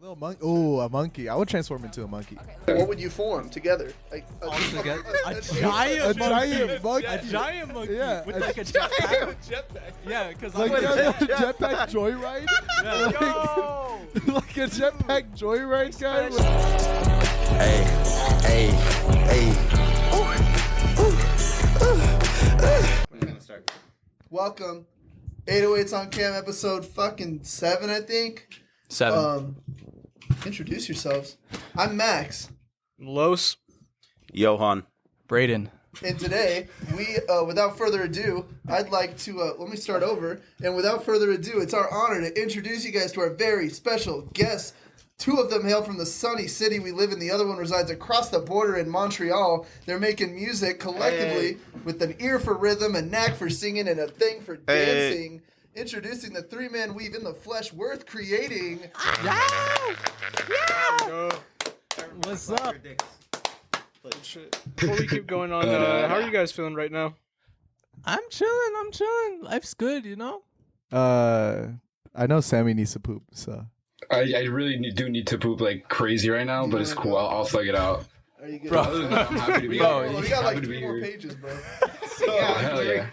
Little monkey. Oh, a monkey. I would transform into a monkey. What would you form together? Like A giant monkey. A giant monkey. Yeah. With like a jetpack. Yeah, because Like like, a jetpack joyride? yeah. Yo! Like a jetpack joyride guy? welcome, 808s on cam episode fucking 7, I think. 7. Introduce yourselves. I'm Max, Los. Johan. Brayden. and today we, without further ado, I'd like to let me start over. And without further ado, it's our honor to introduce you guys to our very special guests. 2 of them hail from the sunny city we live in. The other one resides across the border in Montreal. They're making music collectively with an ear for rhythm, a knack for singing, and a thing for dancing. Introducing the 3-man weave in the flesh, WrthCr8ting. What's up? Before we keep going on, how are you guys feeling right now? I'm chilling. Life's good, you know? I know Sammy needs to poop, so. I really do need to poop like crazy right now, but it's cool. I'll thug it out. Are you good? Bro. Other than that, I'm happy to be Bro, here. We got like Happy to 3 be more here. pages, bro. Oh, hell yeah.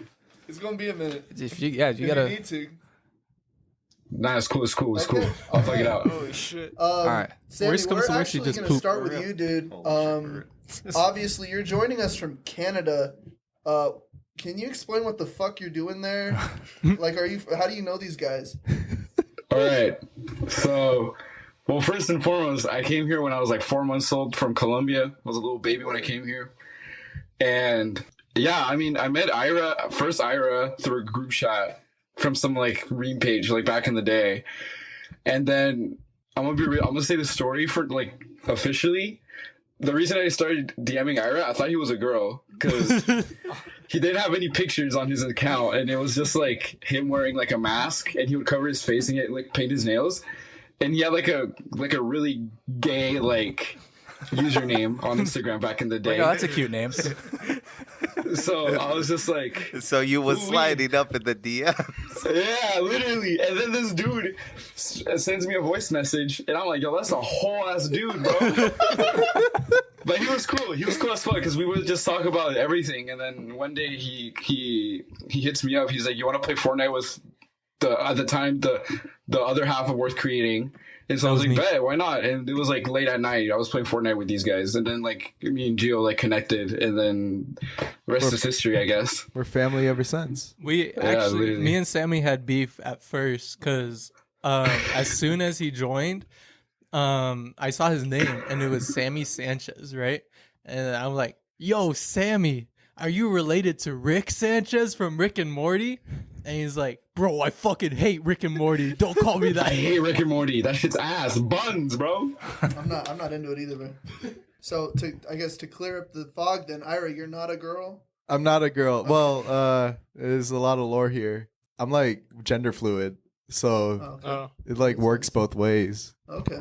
It's gonna be a minute. If you If gotta. you need to. Nah, it's cool. Okay. I'll thug it out. Holy shit. Alright. Sammy, Worst comes we're to worst, you actually just gonna poop. start with you, dude. Obviously, you're joining us from Canada. Can you explain what the fuck you're doing there? Like, how do you know these guys? All right. So, well, first and foremost, I came here when I was like 4 months old from Colombia. I was a little baby when I came here. And yeah, I mean, I met Ira through a group chat from some like meme page like back in the day. And then I'm gonna say the story for like officially. The reason I started DMing Ira, I thought he was a girl because he didn't have any pictures on his account, and it was just like him wearing like a mask, and he would cover his face and like paint his nails, and he had like a really gay like username on Instagram back in the day. Oh, that's a cute name. So I was just like, So you was Ooh-wee. sliding up in the DM. yeah, literally. And then this dude sends me a voice message, and I'm like, yo, that's a whole ass dude, bro. But he was cool. He was cool as fuck because we would just talk about everything. And then one day he hits me up. He's like, you want to play Fortnite with at the time the other half of WrthCr8ting? And so I was like, bet, why not? And it was like late at night. I was playing Fortnite with these guys, and then like me and Gio like connected, and then the rest is history, I guess. We're family ever since. We actually, literally. me and Sammy had beef at first because as soon as he joined, I saw his name and it was Sammy Sanchez, right? And I'm like, yo, Sammy, are you related to Rick Sanchez from Rick and Morty? And he's like, bro, I fucking hate Rick and Morty. Don't call me I that. hate Rick and Morty. That shit's ass. Buns, bro. I'm not into it either, bro. So I guess to clear up the fog, then Ira, you're not a girl. I'm not a girl. Well, there's a lot of lore here. I'm like gender fluid, so Oh, okay. it like works both ways. Okay.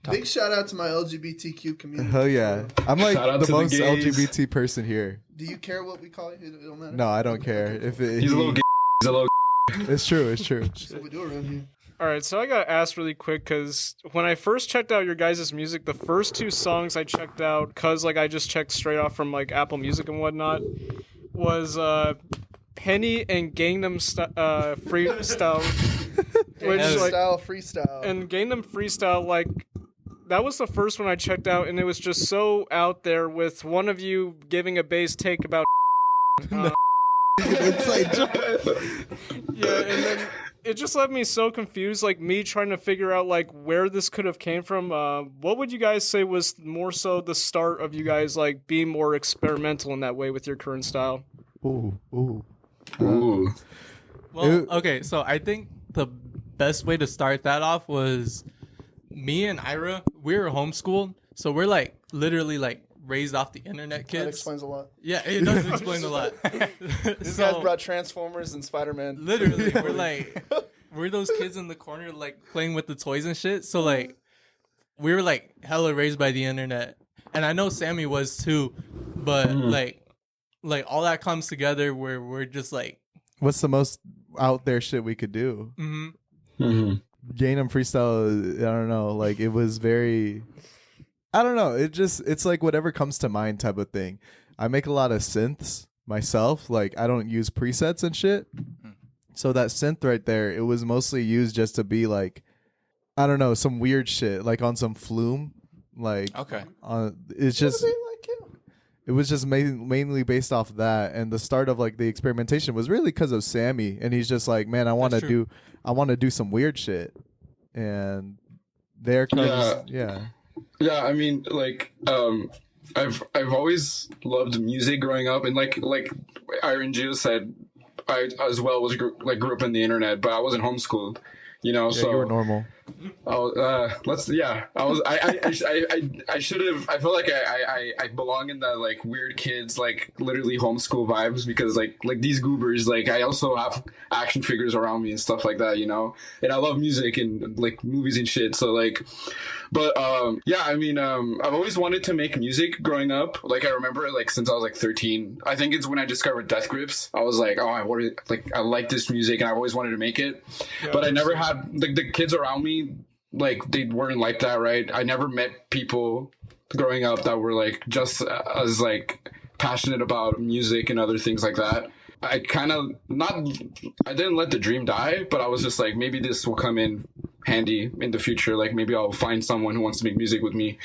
Big shout out to my LGBTQ community. Hell yeah. I'm like Shout out the to the most gays. LGBT person here. Do you care what we call you? It don't matter. No, I don't care. If it, He's a little gay. He's a little It's true. That's what we do around here. All right, so I got to ask really quick because when I first checked out your guys' music, the first 2 songs I checked out, because like I just checked straight off from like Apple Music and whatnot, was Penny and Gangnam Freestyle, which like Freestyle. and Gangnam Freestyle, like that was the first one I checked out, and it was just so out there with one of you giving a bass take about. inside joke. Yeah, and then it just left me so confused, like me trying to figure out like where this could have came from. What would you guys say was more so the start of you guys like being more experimental in that way with your current style? Ooh. Ooh. Well, okay, so I think the best way to start that off was me and Ira, we were homeschooled, so we're like literally like raised off the internet kids. That explains a lot. Yeah, it does explain a lot. These guys brought Transformers and Spider-Man. Literally, we're those kids in the corner like playing with the toys and shit. So like we were like hella raised by the internet. And I know Sammy was too, but like all that comes together where we're just like What's the most out there shit we could do? mm-hmm. Mm-hmm. Gangnam freestyle, I don't know, like it was very, I don't know, it's like whatever comes to mind type of thing. I make a lot of synths myself, like I don't use presets and shit. So that synth right there, it was mostly used just to be like, I don't know, some weird shit, like on some flume, like Okay. It's just it was just mainly based off of that, and the start of like the experimentation was really because of Sammy, and he's just like, man, I want to do some weird shit, and there comes yeah. I mean, like, I've always loved music growing up, and like Iron Gio said, I as well grew up in the internet, but I wasn't homeschooled, you know. Yeah, so you were normal. I should have. I feel like I belong in that like weird kids like literally homeschool vibes, because like these goobers, like I also have action figures around me and stuff like that, you know. And I love music and like movies and shit. So like, but yeah, I mean, I've always wanted to make music growing up. Like I remember like since I was like 13. I think it's when I discovered Death Grips. I was like, oh, I like this music, and I've always wanted to make it, but I never had like the kids around me. Like they weren't like that, right? I never met people growing up that were like just as like passionate about music and other things like that. I didn't let the dream die, but I was just like, maybe this will come in handy in the future. Like maybe I'll find someone who wants to make music with me.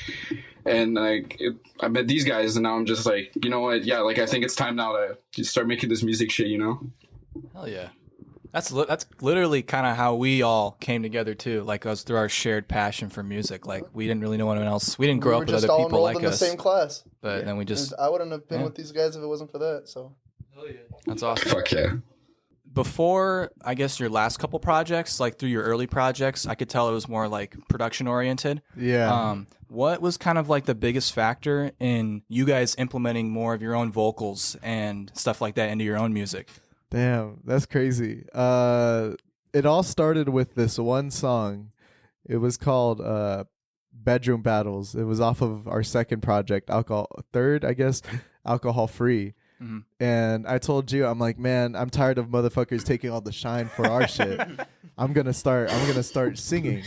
And like I met these guys, and now I'm just like, you know what? Yeah, like I think it's time now to just start making this music shit, you know? Hell yeah. That's literally kind of how we all came together too. Like us through our shared passion for music. Like we didn't really know anyone else. We didn't grow up with other people like us. in the same class. But then we just. I wouldn't have been with these guys if it wasn't for that. So. That's awesome. Fuck yeah. Before, I guess, your last couple projects, like through your early projects, I could tell it was more like production oriented. Yeah. What was kind of like the biggest factor in you guys implementing more of your own vocals and stuff like that into your own music? Damn, that's crazy. It all started with this one song. It was called Bedroom Battles. It was off of our second project, third, I guess, Alcohol Free. Mm-hmm. And I told you, I'm like, man, I'm tired of motherfuckers taking all the shine for our shit. I'm gonna start singing.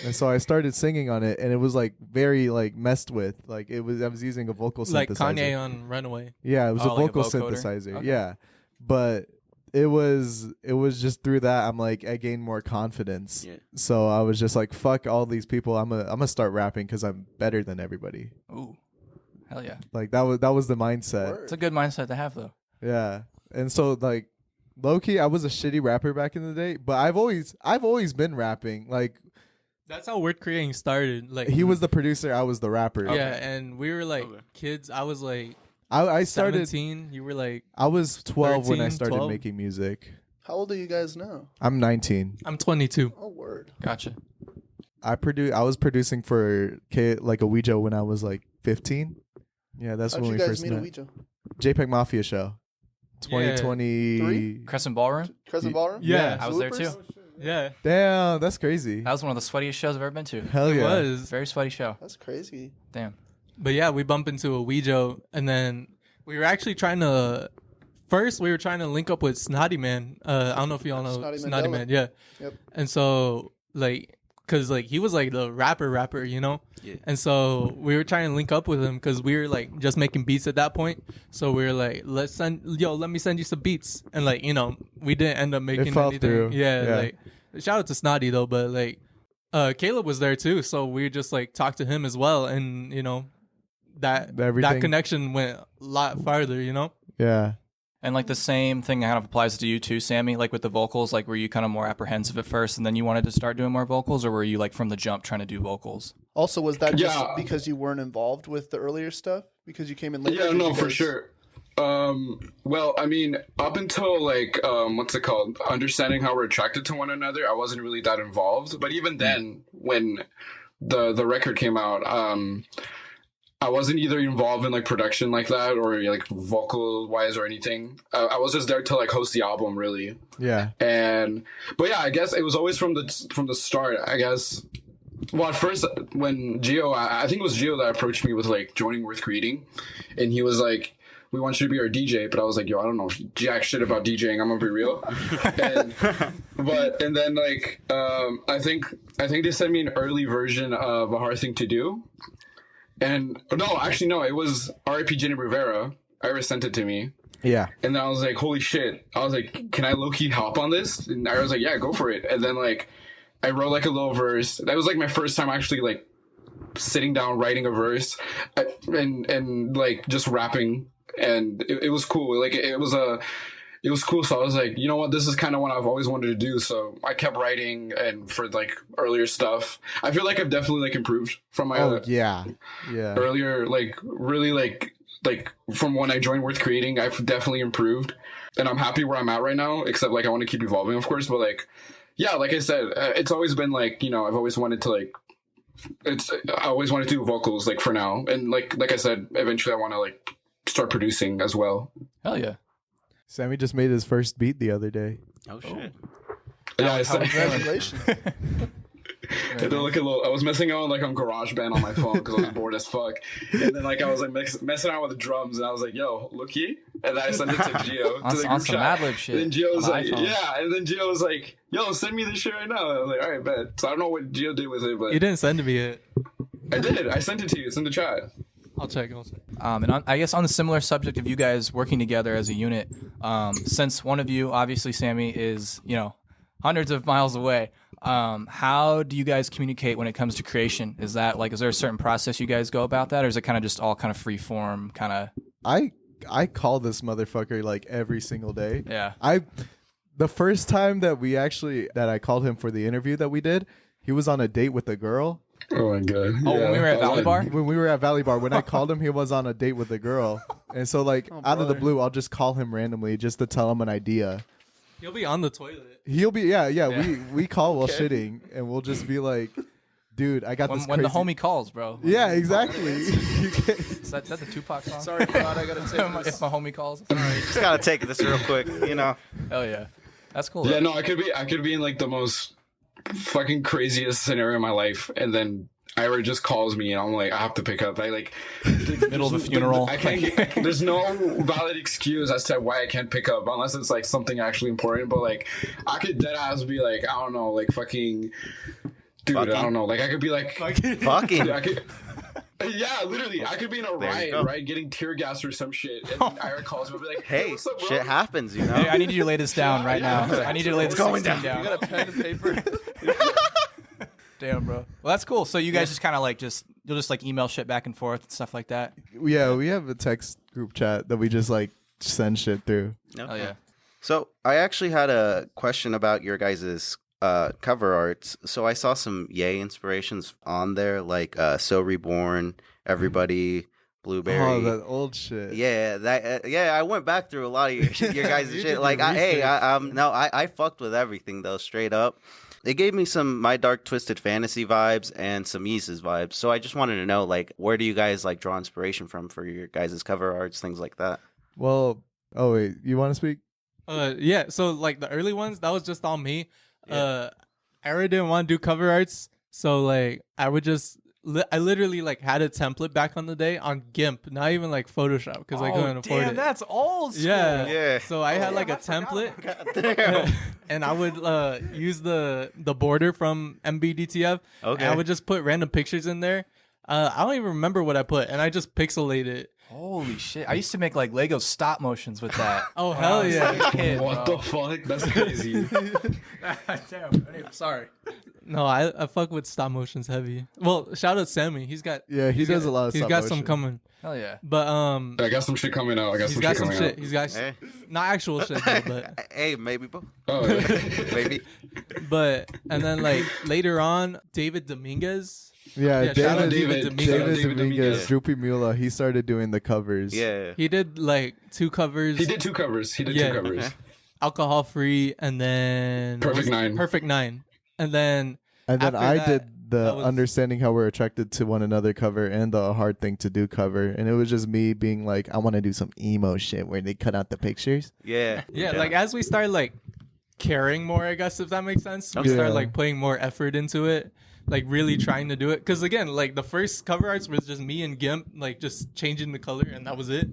And so I started singing on it, and it was like very like messed with. Like I was using a vocal synthesizer. Like Kanye on Runaway. Yeah, it was a like vocal a vocoder? synthesizer. Okay. Yeah. But it was just through that I gained more confidence. Yeah. So I was just like, fuck all these people. I'm gonna start rapping because I'm better than everybody. Ooh, hell yeah! Like that was the mindset. It's a good mindset to have, though. Yeah. And so like low key, I was a shitty rapper back in the day, but I've always been rapping. Like That's how WrthCr8ting started. Like he was the producer, I was the rapper. Yeah, and we were like kids. I was like I started 17. You were like I was 12 when I 13, started 12. making music. How old are you guys now? I'm 19. I'm 22. Oh, word. Gotcha. I was producing for like a Ouija when I was like 15. Yeah, that's How'd when you we guys first meet a met. Ouija? JPEG Mafia show. 2020. Crescent Ballroom. Crescent Ballroom? Yeah. I was there Swoopers? too. Yeah, Damn, that's crazy. That was one of the sweatiest shows I've ever been to. Hell it yeah. was. Very sweaty show. That's crazy. Damn. But yeah, we bump into a Ouija, and then we were actually trying to. First, we were trying to link up with Snotty Man. I don't know if you all know Snotty Man. Mandela. Yeah. Yep. And so, like, cause like he was like the rapper, you know. Yeah. And so we were trying to link up with him because we were like just making beats at that point. So we were like, let me send you some beats, and like we didn't end up making fell anything. through. Yeah, Yeah. like shout out to Snotty though, but like Caleb was there too, so we just like talked to him as well, and that Everything. connection went a lot farther, Yeah. And like the same thing kind of applies to you too, Sammy. Like with the vocals, like were you kind of more apprehensive at first, and then you wanted to start doing more vocals, or were you like from the jump trying to do vocals? Also, was that just Yeah. because you weren't involved with the earlier stuff? Because you came in later? Yeah, Did no, you for guys- sure. Well, I mean, up until like, what's it called? Understanding how we're attracted to one another, I wasn't really that involved. But even then, when the record came out, I wasn't either involved in like production like that or like vocal wise or anything. I was just there to like host the album, really. Yeah. But yeah, I guess it was always from the start. I guess. Well, at first, when Gio, I think it was Gio that approached me with like joining WrthCr8ting, and he was like, we want you to be our DJ. But I was like, yo, I don't know jack shit about DJing. I'm gonna be real. And then like I think they sent me an early version of A Hard Thing to Do. And no, it was R.I.P. Jenny Rivera. Iris sent it to me. Yeah. And then I was like, holy shit. I was like, can I low-key hop on this? And I was like, yeah, go for it. And then, like, I wrote, like, a little verse. That was, like, my first time actually, like, sitting down, writing a verse. And like, just rapping. And it was cool. Like, it was cool. So I was like, you know what? This is kind of what I've always wanted to do. So I kept writing and for, like, earlier stuff. I feel like I've definitely, like, improved from my earlier, like, really, like from when I joined WrthCr8ting, I've definitely improved, and I'm happy where I'm at right now, except like I want to keep evolving, of course, but like, yeah, like I said, it's always been like, you know, I've always wanted to like, I always wanted to do vocals like for now, and like I said, eventually I want to like start producing as well. Hell yeah. Sammy just made his first beat the other day. Oh shit. Yeah, I said, Congratulations. I was messing around like on GarageBand on my phone because I was bored as fuck, and then like I was like messing around with the drums, and I was like, "Yo, looky," and then I sent it to Gio to the group chat. Madlib shit. And then Gio was like, iPhone. "Yeah," and then Gio was like, "Yo, send me this shit right now." And I was like, "All right, bet." So I don't know what Gio did with it, but You didn't send me it. I did. I sent it to you. It's in the chat. I'll check. I guess on the similar subject of you guys working together as a unit, since one of you, obviously Sammy, is, you know, hundreds of miles away, how do you guys communicate when it comes to creation? Is that like, is there a certain process you guys go about that, or is it kind of just all kind of free form kind of? I call this motherfucker like every single day. Yeah. The first time that I called him for the interview that we did, he was on a date with a girl. Oh my god. Oh, when we were at Valley Bar? When we were at Valley Bar, when I called him, he was on a date with a girl. And so like out of the blue, I'll just call him randomly just to tell him an idea. He'll be on the toilet. He'll be we call while shitting, and we'll just be like, dude, I got this When crazy... the homie calls, bro. Yeah, exactly. Is that the Tupac song? Sorry, God, I gotta take this. If my homie calls. Just gotta take this real quick, you know. Hell yeah. That's cool. Yeah, no, I could be in like the most fucking craziest scenario in my life, and then Ira just calls me, and I'm like, I have to pick up. I like middle of a funeral. I can't. There's no valid excuse as to why I can't pick up unless it's like something actually important. But like, I could dead ass be like, I don't know, like fucking, dude, Fucking. I don't know, like I could be like, Fucking. I could. Yeah, literally, I could be in a riot, right, getting tear gas or some shit, and then Ira calls me and be like, Hey, what's up, bro? shit happens, you know. Hey, I need you to lay this down right now. I need you to lay this going 16 down. You down. got a pen and paper? Damn, bro. Well, that's cool. So you guys just kind of like you'll just like email shit back and forth and stuff like that. Yeah, we have a text group chat that we just like send shit through. Oh yeah. So I actually had a question about your guys' cover arts. So I saw some Yay inspirations on there, like So Reborn, Everybody, Blueberry. Oh, that old shit. Yeah, that I went back through a lot of your guys' You shit. did Like, your I fucked with everything though, straight up. It gave me some My Dark Twisted Fantasy vibes and some Mises vibes. So I just wanted to know, like, where do you guys like draw inspiration from for your guys' cover arts, things like that? Well, oh wait, you want to speak? Yeah. So like the early ones, that was just all me. Yeah. Ira didn't want to do cover arts, so like I would just. I literally like had a template back on the day on GIMP, not even like Photoshop, because I couldn't afford it. That's old school. Yeah. So I had like a template, Damn. and I would use the border from MBDTF. Okay. And I would just put random pictures in there. I don't even remember what I put, and I just pixelate it. Holy shit. I used to make like Lego stop motions with that. Oh when I hell was, yeah! like, a kid, What bro. the fuck? That's crazy. Damn. Sorry. No, I fuck with stop motions heavy. Well, shout out Sammy. He's got He does a lot of He's stop got some motion. coming. Hell yeah. But I got some shit coming out. he's got some shit. out. He's got Hey. not actual shit though, but Hey, maybe, bro. Oh, yeah. Maybe. and then like later on, David Dominguez. Yeah, Yeah, shout out David David Shout out Dominguez, David Dominguez. Droopy Mula. He started doing the covers. Yeah. He did like 2 covers. He did 2 covers. Yeah. 2 covers. Alcohol Free, and then Perfect Nine. Perfect 9, and then And then after I that, did the that was- Understanding How We're Attracted to One Another cover and the A Hard Thing to Do cover. And it was just me being like, I want to do some emo shit where they cut out the pictures. Yeah. yeah, like as we start like caring more, I guess if that makes sense, we Yeah. start like putting more effort into it. like really trying to do it. Because again, like the first cover arts was just me and Gimp, like just changing the color, and that was it.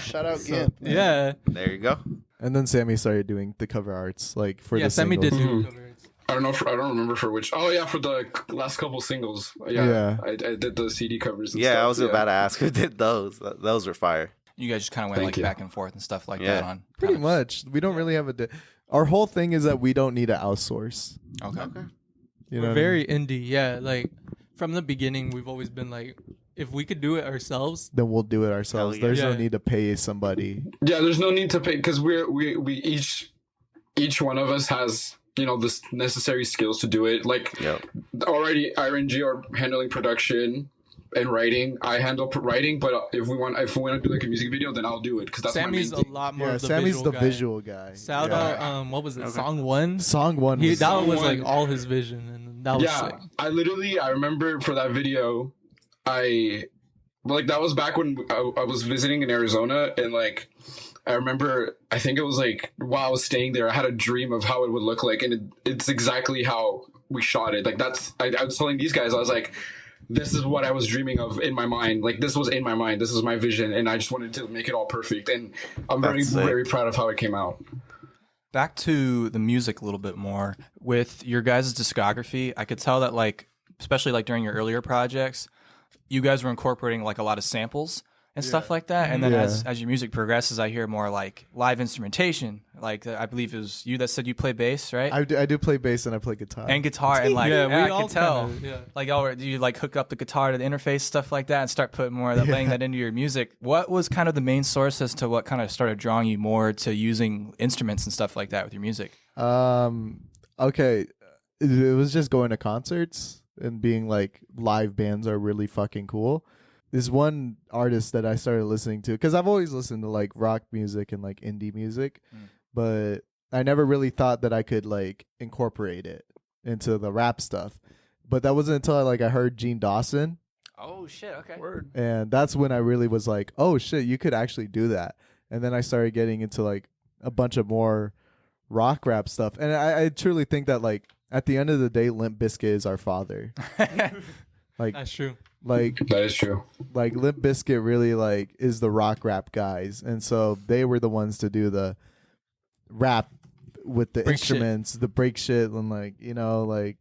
Shout out Gimp. Yeah, There you go. And then Sammy started doing the cover arts, like for yeah. the Sammy did singles. do cover arts. I don't know. I don't remember for which. Oh yeah, for the last couple singles. Yeah. I did the CD covers. And Yeah, stuff. I was about to ask who did those. Those were fire. You guys just kind of went Thank like you. back and forth and stuff like Yeah. that on Pretty kind of- much. We don't really have our whole thing is that we don't need to outsource. Okay. You know We're what I very mean? indie, yeah. Like from the beginning, we've always been like, if we could do it ourselves, Then we'll do it ourselves. Hell yeah. There's no Yeah. need to pay somebody. Yeah, there's no need to pay because we each one of us has the necessary skills to do it. Like Yep. already, Ira and G are handling production and writing. I handle writing, but if we want to do like a music video, then I'll do it because that's Sammy's my a main thing. lot more Yeah, of the Sammy's visual the guy. visual guy. Shout Yeah. out, what was it? Song 1? Song one was That was one. like all his vision, and that was Yeah, sick. I remember for that video, that was back when I was visiting in Arizona, and like I remember, I think it was like while I was staying there, I had a dream of how it would look like, and it's exactly how we shot it. Like I was telling these guys, I was like, this is what I was dreaming of in my mind. Like this was in my mind. This is my vision, and I just wanted to make it all perfect. And I'm very, That's sick. very proud of how it came out. Back to the music a little bit more. With your guys' discography, I could tell that like, especially like during your earlier projects, you guys were incorporating like a lot of samples and stuff like that. And then Yeah. as your music progresses, I hear more like live instrumentation. Like I believe it was you that said you play bass, right? I do play bass and I play guitar. And guitar, and like Yeah, I we all could tell. kinda, yeah. Like, do you like hook up the guitar to the interface, stuff like that, and start putting more of that, laying that into your music? What was kind of the main source as to what kind of started drawing you more to using instruments and stuff like that with your music? Okay, it was just going to concerts and being like live bands are really fucking cool. There's one artist that I started listening to because I've always listened to like rock music and like indie music, but I never really thought that I could like incorporate it into the rap stuff. But that wasn't until I heard Gene Dawson, Oh shit! Okay. Word. and that's when I really was like, oh shit, you could actually do that. And then I started getting into like a bunch of more rock rap stuff, and I truly think that like at the end of the day, Limp Bizkit is our father. Like That's true. like That is true. like Limp Bizkit really like is the rock rap guys, and so they were the ones to do the rap with the Break instruments, the break shit, and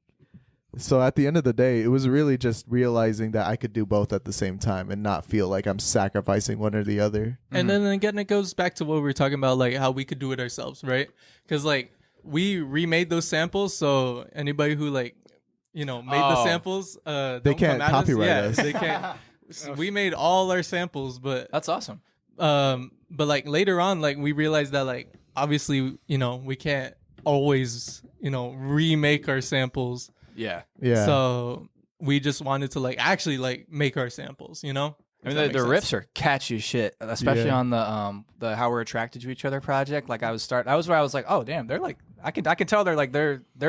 so at the end of the day, it was really just realizing that I could do both at the same time and not feel like I'm sacrificing one or the other. And then again, it goes back to what we were talking about, like how we could do it ourselves, right? Because like we remade those samples, so anybody who like made the samples, They can't copyright us. They can't. We made all our samples, but That's awesome. like later on, like we realized that like obviously we can't always remake our samples. Yeah. Yeah. So we just wanted to like actually like make our samples, I mean, If the that makes riffs sense. are catchy as shit, especially Yeah. on the How We're Attracted to Each Other project. Like that was where I was like, oh damn, they're like I can tell they're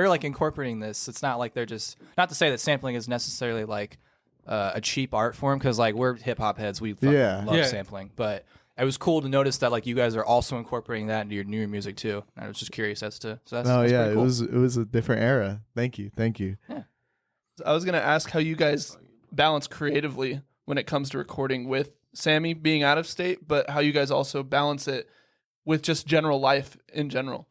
like incorporating this. It's not like they're just, not to say that sampling is necessarily like a cheap art form, because like we're hip hop heads, we fucking Yeah. love Yeah. sampling, but it was cool to notice that like you guys are also incorporating that into your newer music too. And I was just curious as to, so that's Oh that's yeah, pretty cool. it was a different era. Thank you. I was gonna ask how you guys balance creatively when it comes to recording with Sammy being out of state, but how you guys also balance it with just general life in general.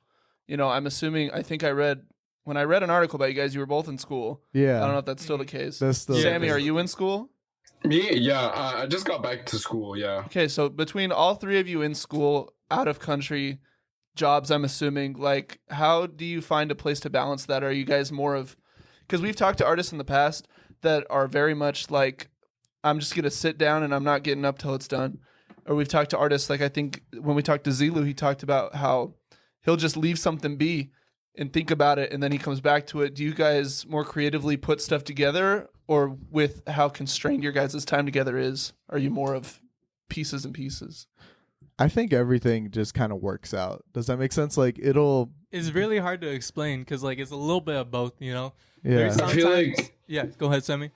I'm assuming, I think when I read an article about you guys, you were both in school. Yeah. I don't know if that's still the case. That's still Sammy, are you in school? Me, yeah. I just got back to school. Yeah. Okay, so between all three of you in school, out of country, jobs, I'm assuming, like, how do you find a place to balance that? Are you guys more of, because we've talked to artists in the past that are very much like, I'm just going to sit down and I'm not getting up till it's done. Or we've talked to artists, like I think when we talked to Zilu, he talked about how he'll just leave something be and think about it, and then he comes back to it. Do you guys more creatively put stuff together, or with how constrained your guys' time together is, are you more of pieces and pieces? I think everything just kind of works out. Does that make sense? Like it'll It's really hard to explain because like it's a little bit of both, yeah. There's I feel sometimes- like. Yeah, go ahead, Sammy.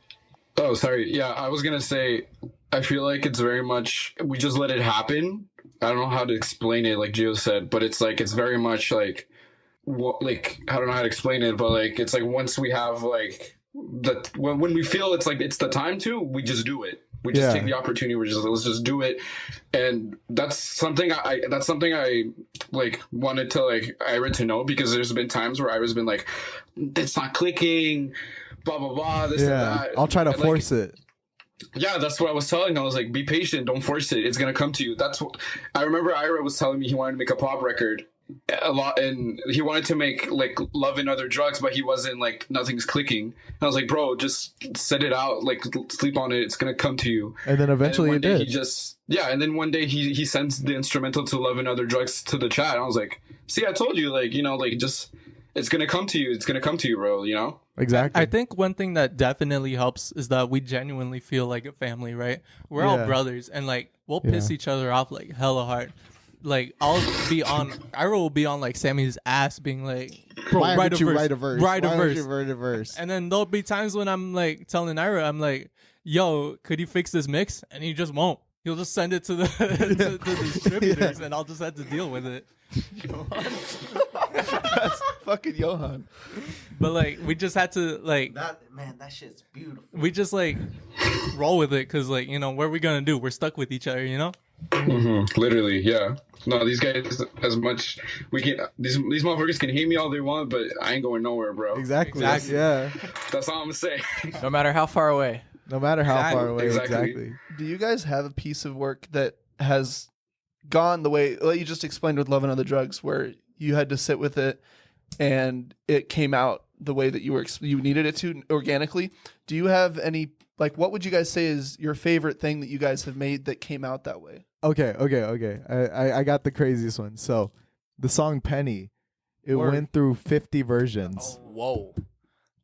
Oh, sorry. Yeah, I was gonna say. I feel like it's very much we just let it happen. I don't know how to explain it, like Gio said, but it's like it's very much like, I don't know how to explain it, but like it's like once we have like that when we feel it's like it's the time to, we just do it. We just take the opportunity. Let's just do it, and that's something I like wanted to like Ira to know, because there's been times where Ira's been like, it's not clicking, blah blah blah, this and that. I'll try to force it. Yeah, that's what I was telling. I was like, be patient, don't force it. It's gonna come to you. That's what I remember. Ira was telling me he wanted to make a pop record a lot, and he wanted to make like Love and Other Drugs, but he wasn't like, nothing's clicking. And I was like, bro, just set it out, like sleep on it, it's gonna come to you. And then eventually it did. And then one day he sends the instrumental to Love and Other Drugs to the chat. I was like, see, I told you, like, you know, like, just, it's gonna come to you, bro, you know. Exactly. I think one thing that definitely helps is that we genuinely feel like a family, right? We're all brothers, and like we'll piss each other off like hella hard. Like Ira will be on like Sammy's ass, being like, "Bro, Why write don't you write a verse? write a Why don't verse." you write a verse? And then there'll be times when I'm like telling Ira, I'm like, "Yo, could you fix this mix?" And he just won't. He'll just send it to the to the distributors, and I'll just have to deal with it. That's fucking Johan. But like, we just had to like, That shit's beautiful. we just like roll with it, because like, you know, what are we gonna do? We're stuck with each other, you know. Literally, yeah. No, these guys, as much we can, these motherfuckers can hate me all they want, but I ain't going nowhere, bro. Exactly. Yeah. That's all I'm gonna say. No matter how far away. No matter how far away. Exactly. Exactly. Do you guys have a piece of work that has gone the way you just explained with Love and Other Drugs, where you had to sit with it and it came out the way that you needed it to organically? Do you have any, like, what would you guys say is your favorite thing that you guys have made that came out that way? Okay. I got the craziest one. So the song Penny, it went through 50 versions. Whoa.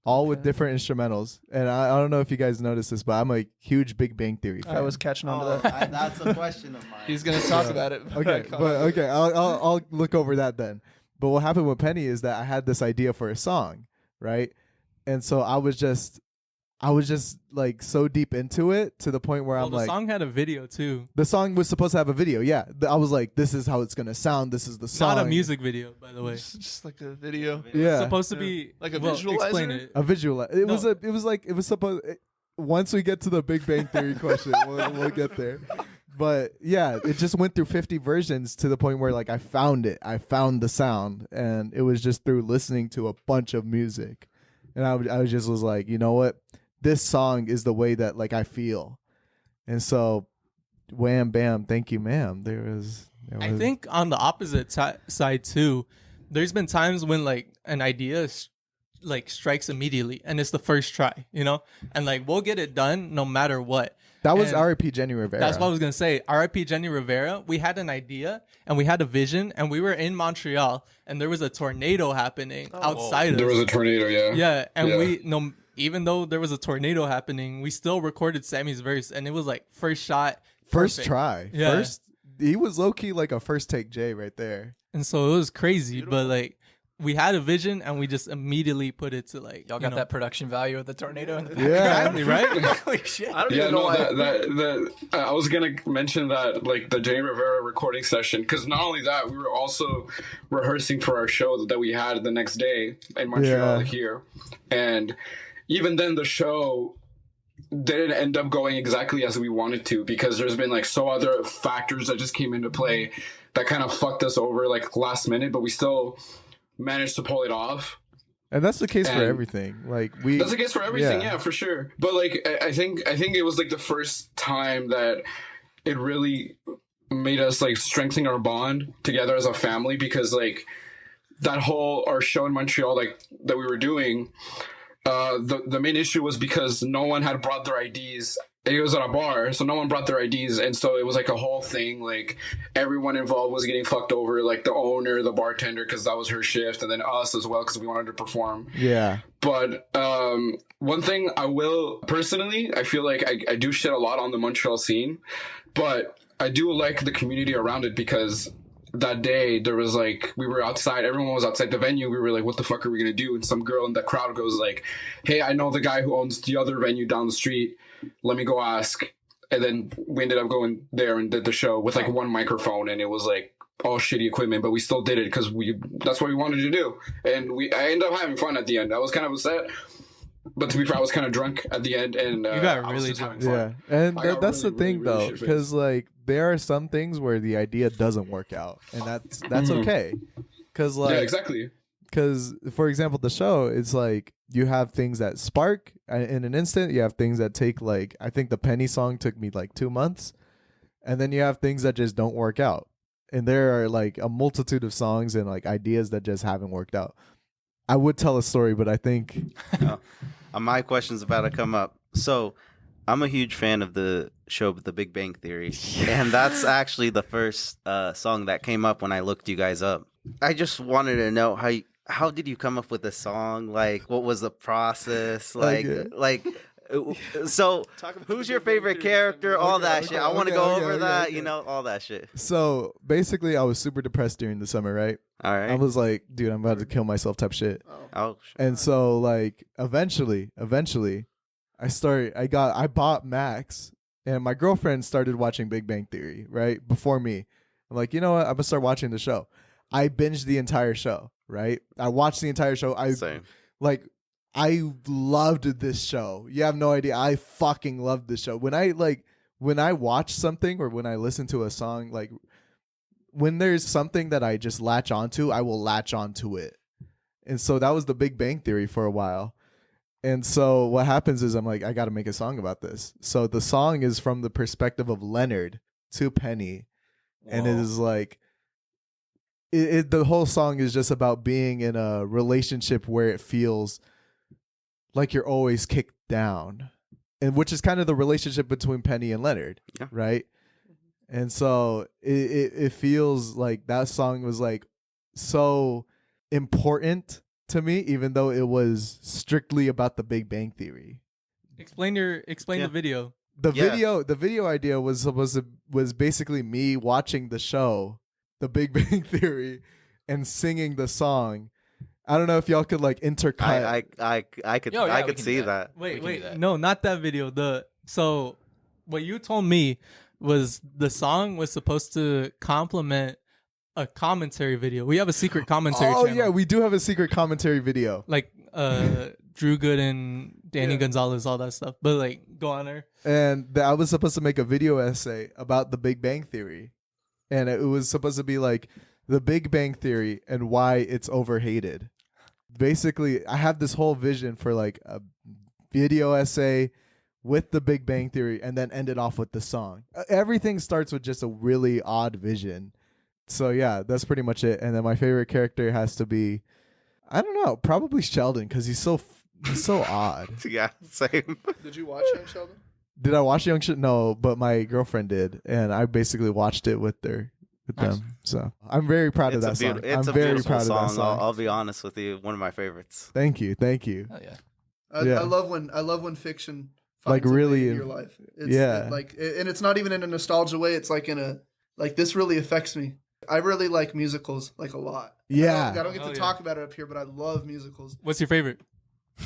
All with different instrumentals. And I don't know if you guys noticed this, but I'm a huge Big Bang Theory fan. I was catching on to that. That's a question of mine. He's going to talk about it. I'll look over that then. But what happened with Penny is that I had this idea for a song, right? And so I was just like so deep into it to the point where I'm The like, song had a video too. the song was supposed to have a video. Yeah. I was like, this is how it's going to sound. This is the song. Not a music video, by the way. It's Just like a video. Yeah. supposed to be Like a Explain visualizer? it. A visual. It No. was supposed. Once we get to the Big Bang Theory question, we'll get there. But yeah, it just went through 50 versions to the point where like I found it. I found the sound, and it was just through listening to a bunch of music, and I was like, you know what, this song is the way that like I feel, and so, wham bam, thank you, ma'am. There was I think on the opposite side too, there's been times when like an idea like strikes immediately, and it's the first try, you know, and like we'll get it done no matter what. that was And R.I.P. Jenny Rivera. That's what I was gonna say. R.I.P. Jenny Rivera. We had an idea and we had a vision, and we were in Montreal, and there was a tornado happening outside us. There was a tornado, yeah. Yeah, and even though there was a tornado happening, we still recorded Sammy's verse, and it was like first shot, first perfect. try. Yeah. He was low key like a first take J right there. And so it was crazy, but like we had a vision, and we just immediately put it to like Y'all got that production value of the tornado in the back. Yeah. exactly right. Holy shit. I don't Yeah, even know no, why. I was gonna mention that, like the Jenny Rivera recording session, because not only that, we were also rehearsing for our show that we had the next day in Montreal here, and even then the show didn't end up going exactly as we wanted to, because there's been like so other factors that just came into play that kind of fucked us over like last minute, but we still managed to pull it off. And that's the case for And everything. Like that's the case for everything, yeah, for sure. But like I think it was like the first time that it really made us like strengthen our bond together as a family, because like that whole our show in Montreal like that we were doing, the main issue was because no one had brought their IDs. It was at a bar, so no one brought their IDs, and so it was like a whole thing. Like everyone involved was getting fucked over, like the owner, the bartender, because that was her shift, and then us as well because we wanted to perform. Yeah. But one thing I will personally, I feel like I do shit a lot on the Montreal scene, but I do like the community around it, because that day there was like, we were outside, everyone was outside the venue, we were like, what the fuck are we gonna do? And some girl in the crowd goes like, hey, I know the guy who owns the other venue down the street, let me go ask. And then we ended up going there and did the show with like one microphone, and it was like all shitty equipment, but we still did it because that's what we wanted to do, and I ended up having fun at the end. I was kind of upset, But to be fair, I was kind of drunk at the end, and You got I was really just having drunk. fun. Yeah, and I got that's really, the thing really, really though, shit-faced. because like there are some things where the idea doesn't work out, and that's okay. Because like Yeah, exactly. because for example, the show, it's like you have things that spark in an instant. You have things that take like I think the Penny song took me like 2 months, and then you have things that just don't work out. And there are like a multitude of songs and like ideas that just haven't worked out. I would tell a story, but I think My question's about to come up. So, I'm a huge fan of the show The Big Bang Theory, and that's actually the first song that came up when I looked you guys up. I just wanted to know how did you come up with the song? Like, what was the process? So who's your favorite character? All that shit. I want to go over that. You know, all that shit. so. Basically, I was super depressed during the summer, right? All right. I was like, dude, I'm about to kill myself, type shit. Oh, And so like eventually I bought Max, and my girlfriend started watching Big Bang Theory right before me. I'm like, you know what? I'm gonna start watching the show. I binged the entire show, right? I watched the entire show. same. I loved this show. You have no idea. I fucking loved this show. When I watch something or when I listen to a song, like when there's something that I just latch onto, I will latch onto it. And so that was the Big Bang Theory for a while. And so what happens is I'm like, I got to make a song about this. So the song is from the perspective of Leonard to Penny. And it is like, the whole song is just about being in a relationship where it feels like you're always kicked down. And which is kind of the relationship between Penny and Leonard, Yeah. right? And so it feels like that song was like so important to me, even though it was strictly about the Big Bang Theory. Explain the video. The Yeah. video idea was basically me watching the show, The Big Bang Theory, and singing the song. I don't know if y'all could like intercut. I could Yo, yeah, I we could can see do that. We can do Wait, that. no, not that video. So what you told me was the song was supposed to complement a commentary video. We have a secret commentary Oh channel. yeah, we do have a secret commentary video. Like Drew Good and Danny Yeah. Gonzalez, all that stuff. But like, go on there. And I was supposed to make a video essay about the Big Bang Theory. And it was supposed to be like the Big Bang Theory and why it's overhated. Basically, I have this whole vision for like a video essay with the Big Bang Theory and then end it off with the song. Everything starts with just a really odd vision. So yeah, that's pretty much it. And then my favorite character has to be, I don't know, probably Sheldon, because he's so odd. Yeah, same. Did you watch Young Sheldon? Did I watch Young Shit? No, but my girlfriend did, and I basically watched it with them. So I'm very proud of that song. It's I'm a very beautiful proud of that song. song. I'll be honest with you, one of my favorites. Thank you. Oh yeah. Yeah. I love when fiction Like, finds a way really in your life. It's, yeah. And it's not even in a nostalgia way. It's like in a this really affects me. I really like musicals like a lot. Yeah. I don't get Oh, to yeah. talk about it up here, but I love musicals. What's your favorite?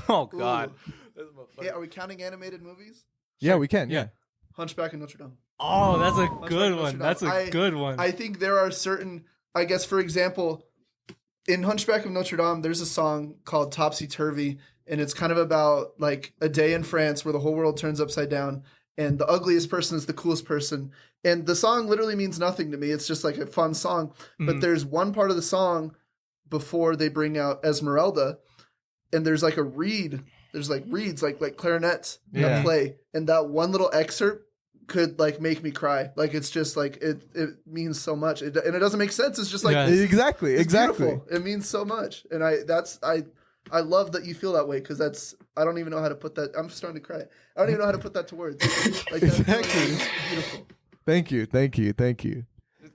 Oh God. Ooh. Yeah, are we counting animated movies? Yeah, we can. Yeah. Hunchback of Notre Dame. Oh, that's a Hunchback good of one. Notre That's a Dame. good one. I think there are certain, I guess, for example, in Hunchback of Notre Dame, there's a song called Topsy Turvy, and it's kind of about like a day in France where the whole world turns upside down, and the ugliest person is the coolest person. And the song literally means nothing to me. It's just like a fun song. But Mhm. there's one part of the song before they bring out Esmeralda, and there's like a reed. There's like reeds, like clarinets Yeah. that play, and that one little excerpt could like make me cry. Like it's just like it means so much, and it doesn't make sense. It's just like Yeah. Exactly. it's Exactly. beautiful. It means so much, and I love that you feel that way, because that's, I don't even know how to put that. I'm starting to cry. I don't even know how to put that to words. Like that feeling Exactly. is beautiful. Thank you. Thank you. Thank you.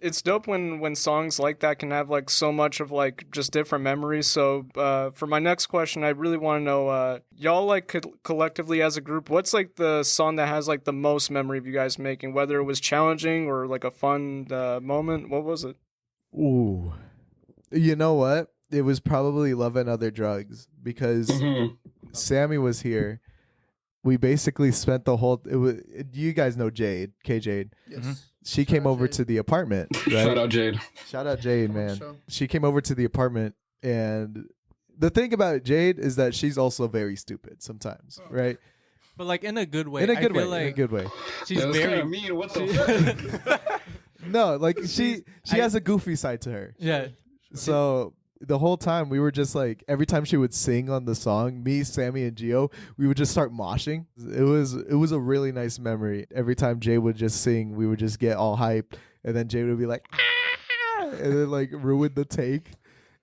It's dope when songs like that can have like so much of like just different memories. So for my next question, I really want to know, y'all like collectively as a group, what's like the song that has like the most memory of you guys making, whether it was challenging or like a fun moment? What was it? Ooh. You know what? It was probably Love and Other Drugs, because Sammy was here. We basically spent the whole. You guys know Jade, K Jade. Yes. She Shout came out over Jade. to the apartment. Right? Shout out Jade. Shout out Jade, Come on, man. show. She came over to the apartment, and the thing about Jade is that she's also very stupid sometimes, right? But like in a good way. In a good I way. feel like In a good way. she's That's very kind of mean. What the fuck? No, like she I- has a goofy side to her. yeah. So the whole time we were just like, every time she would sing on the song, me, Sammy, and Gio, we would just start moshing. It was a really nice memory. Every time Jay would just sing, we would just get all hyped, and then Jay would be like, ah! And then like ruin the take,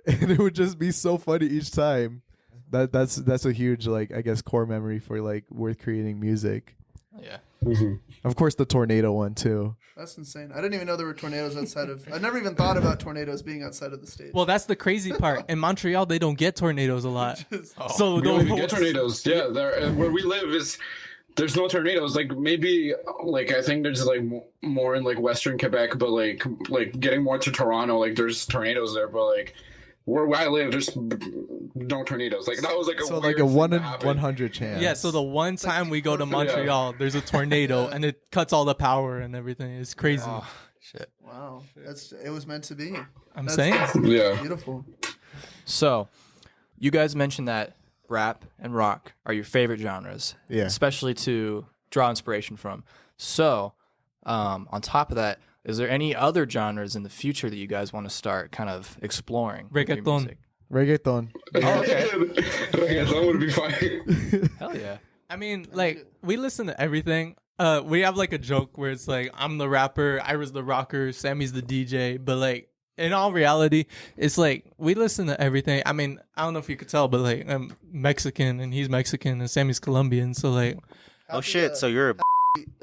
and it would just be so funny each time. That's a huge, like, I guess, core memory for like Worth Creating music. Yeah. Of course, the tornado one too. That's insane. I didn't even know there were tornadoes outside of. I never even thought about tornadoes being outside of the state. Well, that's the crazy part. In Montreal, they don't get tornadoes a lot. So We don't even those- get tornadoes. Yeah, where we live there's no tornadoes. Like maybe like I think there's like more in like Western Quebec, but like getting more to Toronto, like there's tornadoes there, but like where I live, there's no tornadoes. Like that was like a So weird like a thing 1 to in happen. 100 chance. Yeah, so the one time we go to Montreal, there's a tornado and it cuts all the power and everything. It's crazy. Oh, shit. Wow, it was meant to be. I'm That's- saying. that's Yeah. beautiful. So, you guys mentioned that rap and rock are your favorite genres, Yeah. especially to draw inspiration from. So, on top of that, is there any other genres in the future that you guys want to start kind of exploring? with your Reggaeton. music? Reggaeton. Oh, okay. Okay, that would be fine. Hell yeah. I mean, like, we listen to everything. We have like a joke where it's like, I'm the rapper, Ira's the rocker, Sammy's the DJ. But like, in all reality, it's like, we listen to everything. I mean, I don't know if you could tell, but like, I'm Mexican and he's Mexican and Sammy's Colombian. So like, Oh shit! So you're a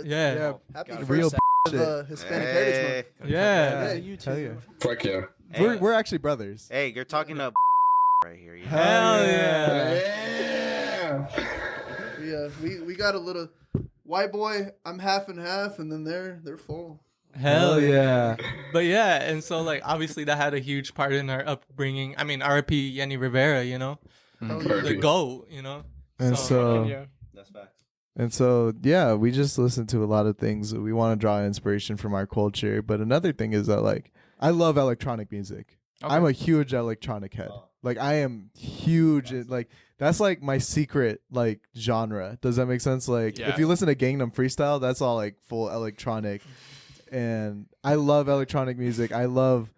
yeah. Happy Real first of Hispanic Heritage Month. Yeah. Hell yeah. Fuck yeah. Hey, We're actually brothers. hey, you're talking to right here. You know? Hell yeah. Yeah. We got a little white boy. I'm half and half, and then they're full. Hell yeah. But yeah, and so like obviously that had a huge part in our upbringing. I mean, R.I.P. Yenny Rivera, you know, the GOAT, you know. And so Yeah. That's facts. And so, yeah, we just listen to a lot of things. We want to draw inspiration from our culture. But another thing is that, like, I love electronic music. Okay. I'm a huge electronic head. Like, I am huge. Like, that's like my secret, like, genre. Does that make sense? Like, Yeah. if you listen to Gangnam Freestyle, that's all, like, full electronic. And I love electronic music. I love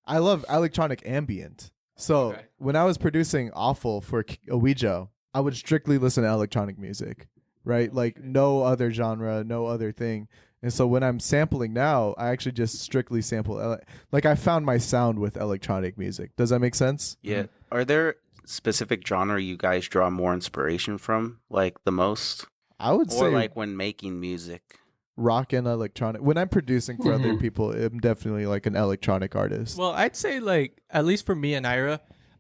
electronic ambient. So Okay. when I was producing Awful for Ouija, I would strictly listen to electronic music, right? Like no other genre, no other thing. And so when I'm sampling now, I actually just strictly sample. Like I found my sound with electronic music. Does that make sense? Yeah. Are there specific genre you guys draw more inspiration from, like the most, I would or say like when making music? rock and electronic. When I'm producing for other people, I'm definitely like an electronic artist. Well, I'd say like at least for me and Ira,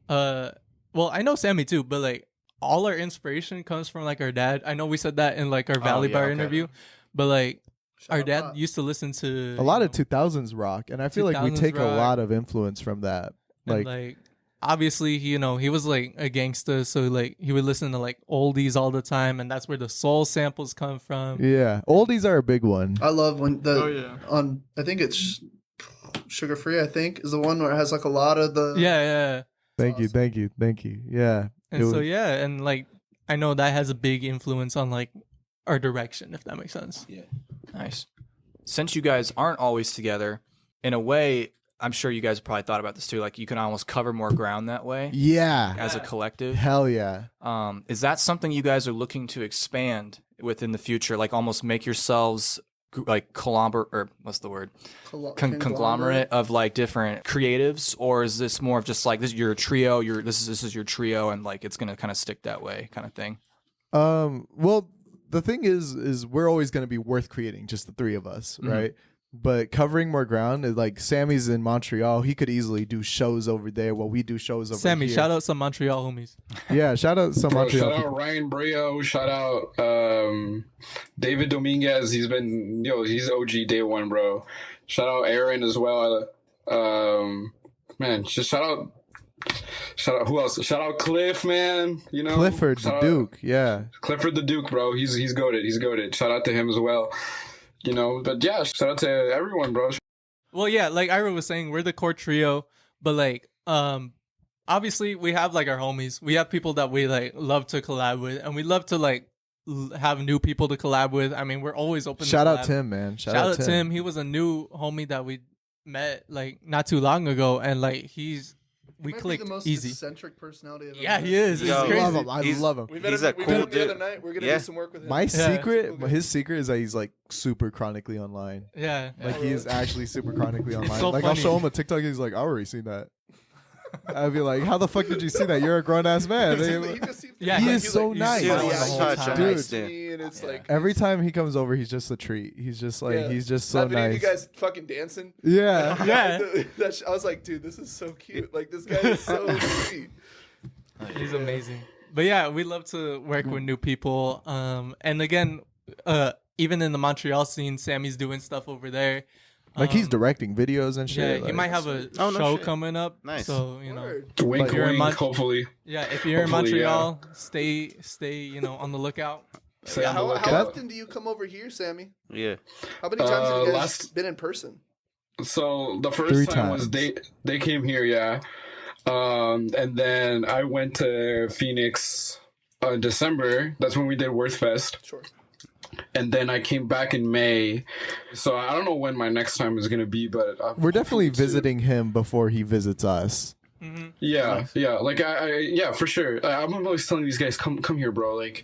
well, I know Sammy too, but like all our inspiration comes from like our dad. I know we said that in like our Valley yeah, Bar okay. interview, but like our out dad Pop. used to listen to A lot of 2000s rock, and I feel like we 2000s take a rock. lot of influence from that. and, like obviously, you know, he was like a gangster, so like he would listen to like oldies all the time, and that's where the soul samples come from. Yeah, oldies are a big one. I love when Oh, yeah. on I think it's Sugar Free. I think is the one where it has like a lot of the Yeah. Thank you, awesome. thank you. Yeah, And It so was- yeah, and like I know that has a big influence on like our direction, if that makes sense. Nice. Since you guys aren't always together, in a way, I'm sure you guys probably thought about this too. Like you can almost cover more ground that way yeah, as a collective. hell yeah. Is that something you guys are looking to expand within the future? Like almost make yourselves like what's the word? Conglomerate of like different creatives, or is this more of just like this? You're a trio. This is your trio, and like it's gonna kind of stick that way, kind of thing. Well, the thing is we're always going to be worth creating, just the three of us, right? But covering more ground is like Sammy's in Montreal. He could easily do shows over there while we do shows over Sammy, here. shout out some Montreal homies. Yeah, shout out some Bro, Montreal shout people. out Ryan Breo. Shout out David Dominguez. He's he's OG day one, bro. Shout out Aaron as well. Man, just shout out who else? Shout out Cliff, man. You know, Clifford the Shout out Duke. Yeah, Clifford the Duke, bro. He's goated. He's goated. Shout out to him as well. You know, but yeah, shout out to everyone, bro. Well, yeah, like Ira was saying, we're the core trio, but like obviously we have like our homies. We have people that we like love to collab with, and we love to like have new people to collab with. I mean, we're always open. Shout to out collab. Tim, man. Shout out Tim. He was a new homie that we met like not too long ago, and like we Might be clicked the most easy. eccentric personality I've Yeah, ever he met. is. It's Yo, I crazy. love him. I He's- love him. We met He's him, a we cool met him the dude. other night. We're gonna Yeah. do some work with him. My Yeah. secret, Cool his secret is that he's like super chronically online. Yeah. Like he is actually super chronically online. so Like I'll funny. show him a TikTok. He's like, I already seen that. I'd be like, how the fuck did you see that? You're a grown ass man. He just seems Yeah, He like, is so he's nice. smiling Dude, the whole such a time. Dude. nice dude. and it's like Every time he comes over, he's just a treat. He's just like he's just so that video of nice. you guys fucking dancing. Yeah. Yeah. I was like, dude, this is so cute. Like this guy is so sweet. He's amazing. But yeah, we love to work with new people. And again, even in the Montreal scene, Sammy's doing stuff over there. Like he's directing videos and shit. Yeah, he like- might have a Oh, no show shit. coming up. Nice. So, you know. Word. Wink, You're in wink. Mon- Hopefully, Yeah, if you're in Hopefully, Montreal, stay, you know, on the lookout. stay on the How lookout. often do you come over here, Sammy? Yeah. How many times have you guys last- been in person? So the first 3 time was times. they came here, yeah. And then I went to Phoenix in December. That's when we did WrthFest. Sure. And then I came back in May. So I don't know when my next time is gonna be, but We're definitely hoping to. visiting him before he visits us. Yeah, yeah, like yeah, for sure. I'm always telling these guys, come here, bro. Like,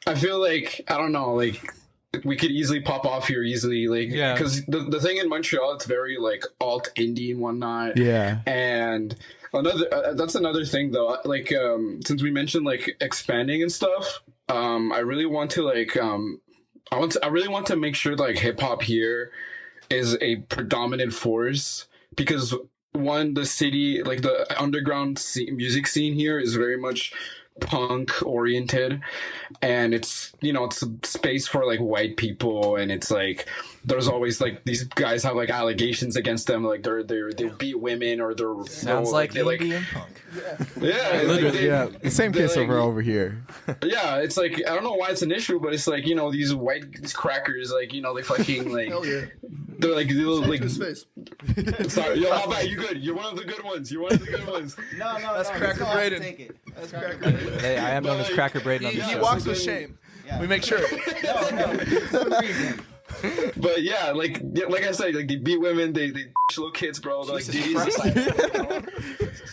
I feel like I don't know, like we could easily pop off here easily, like, Yeah. because the thing in Montreal, it's very like alt indie and whatnot. Yeah. And another that's another thing though. Like, since we mentioned like expanding and stuff, I really want to like I really want to make sure like hip hop here is a predominant force because one, the city, like the underground music scene here is very much punk oriented, and it's, you know, it's a space for like white people, and it's like there's always like these guys have like allegations against them, like they beat women or they're Sounds like they Indian punk. yeah, like, Literally, they- Yeah. The same they're case like- over here. yeah, it's like I don't know why it's an issue, but it's like, you know, these crackers, like, you know, they fucking like Hell yeah. they're like little, Say like to his face. sorry, yo, how about you? Good, you're one of the good ones. You're one of the good ones. No, That's Cracker Brayden. That's Cracker Brayden. Hey, I am known as Cracker Brayden on He this show. walks with shame. We make sure. But yeah, like I said, like they beat women, they little kids, bro. Like Jesus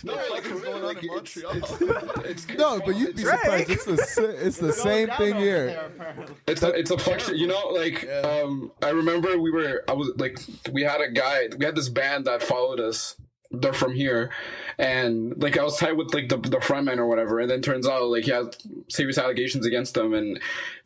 no, like What's going on like, in Montreal? it's No, but you'd be surprised. It's the same thing here. it's a function, you know. Like I remember we had this band that followed us. They're from here, and like I was tight with like the frontman or whatever, and then turns out like he had serious allegations against them, and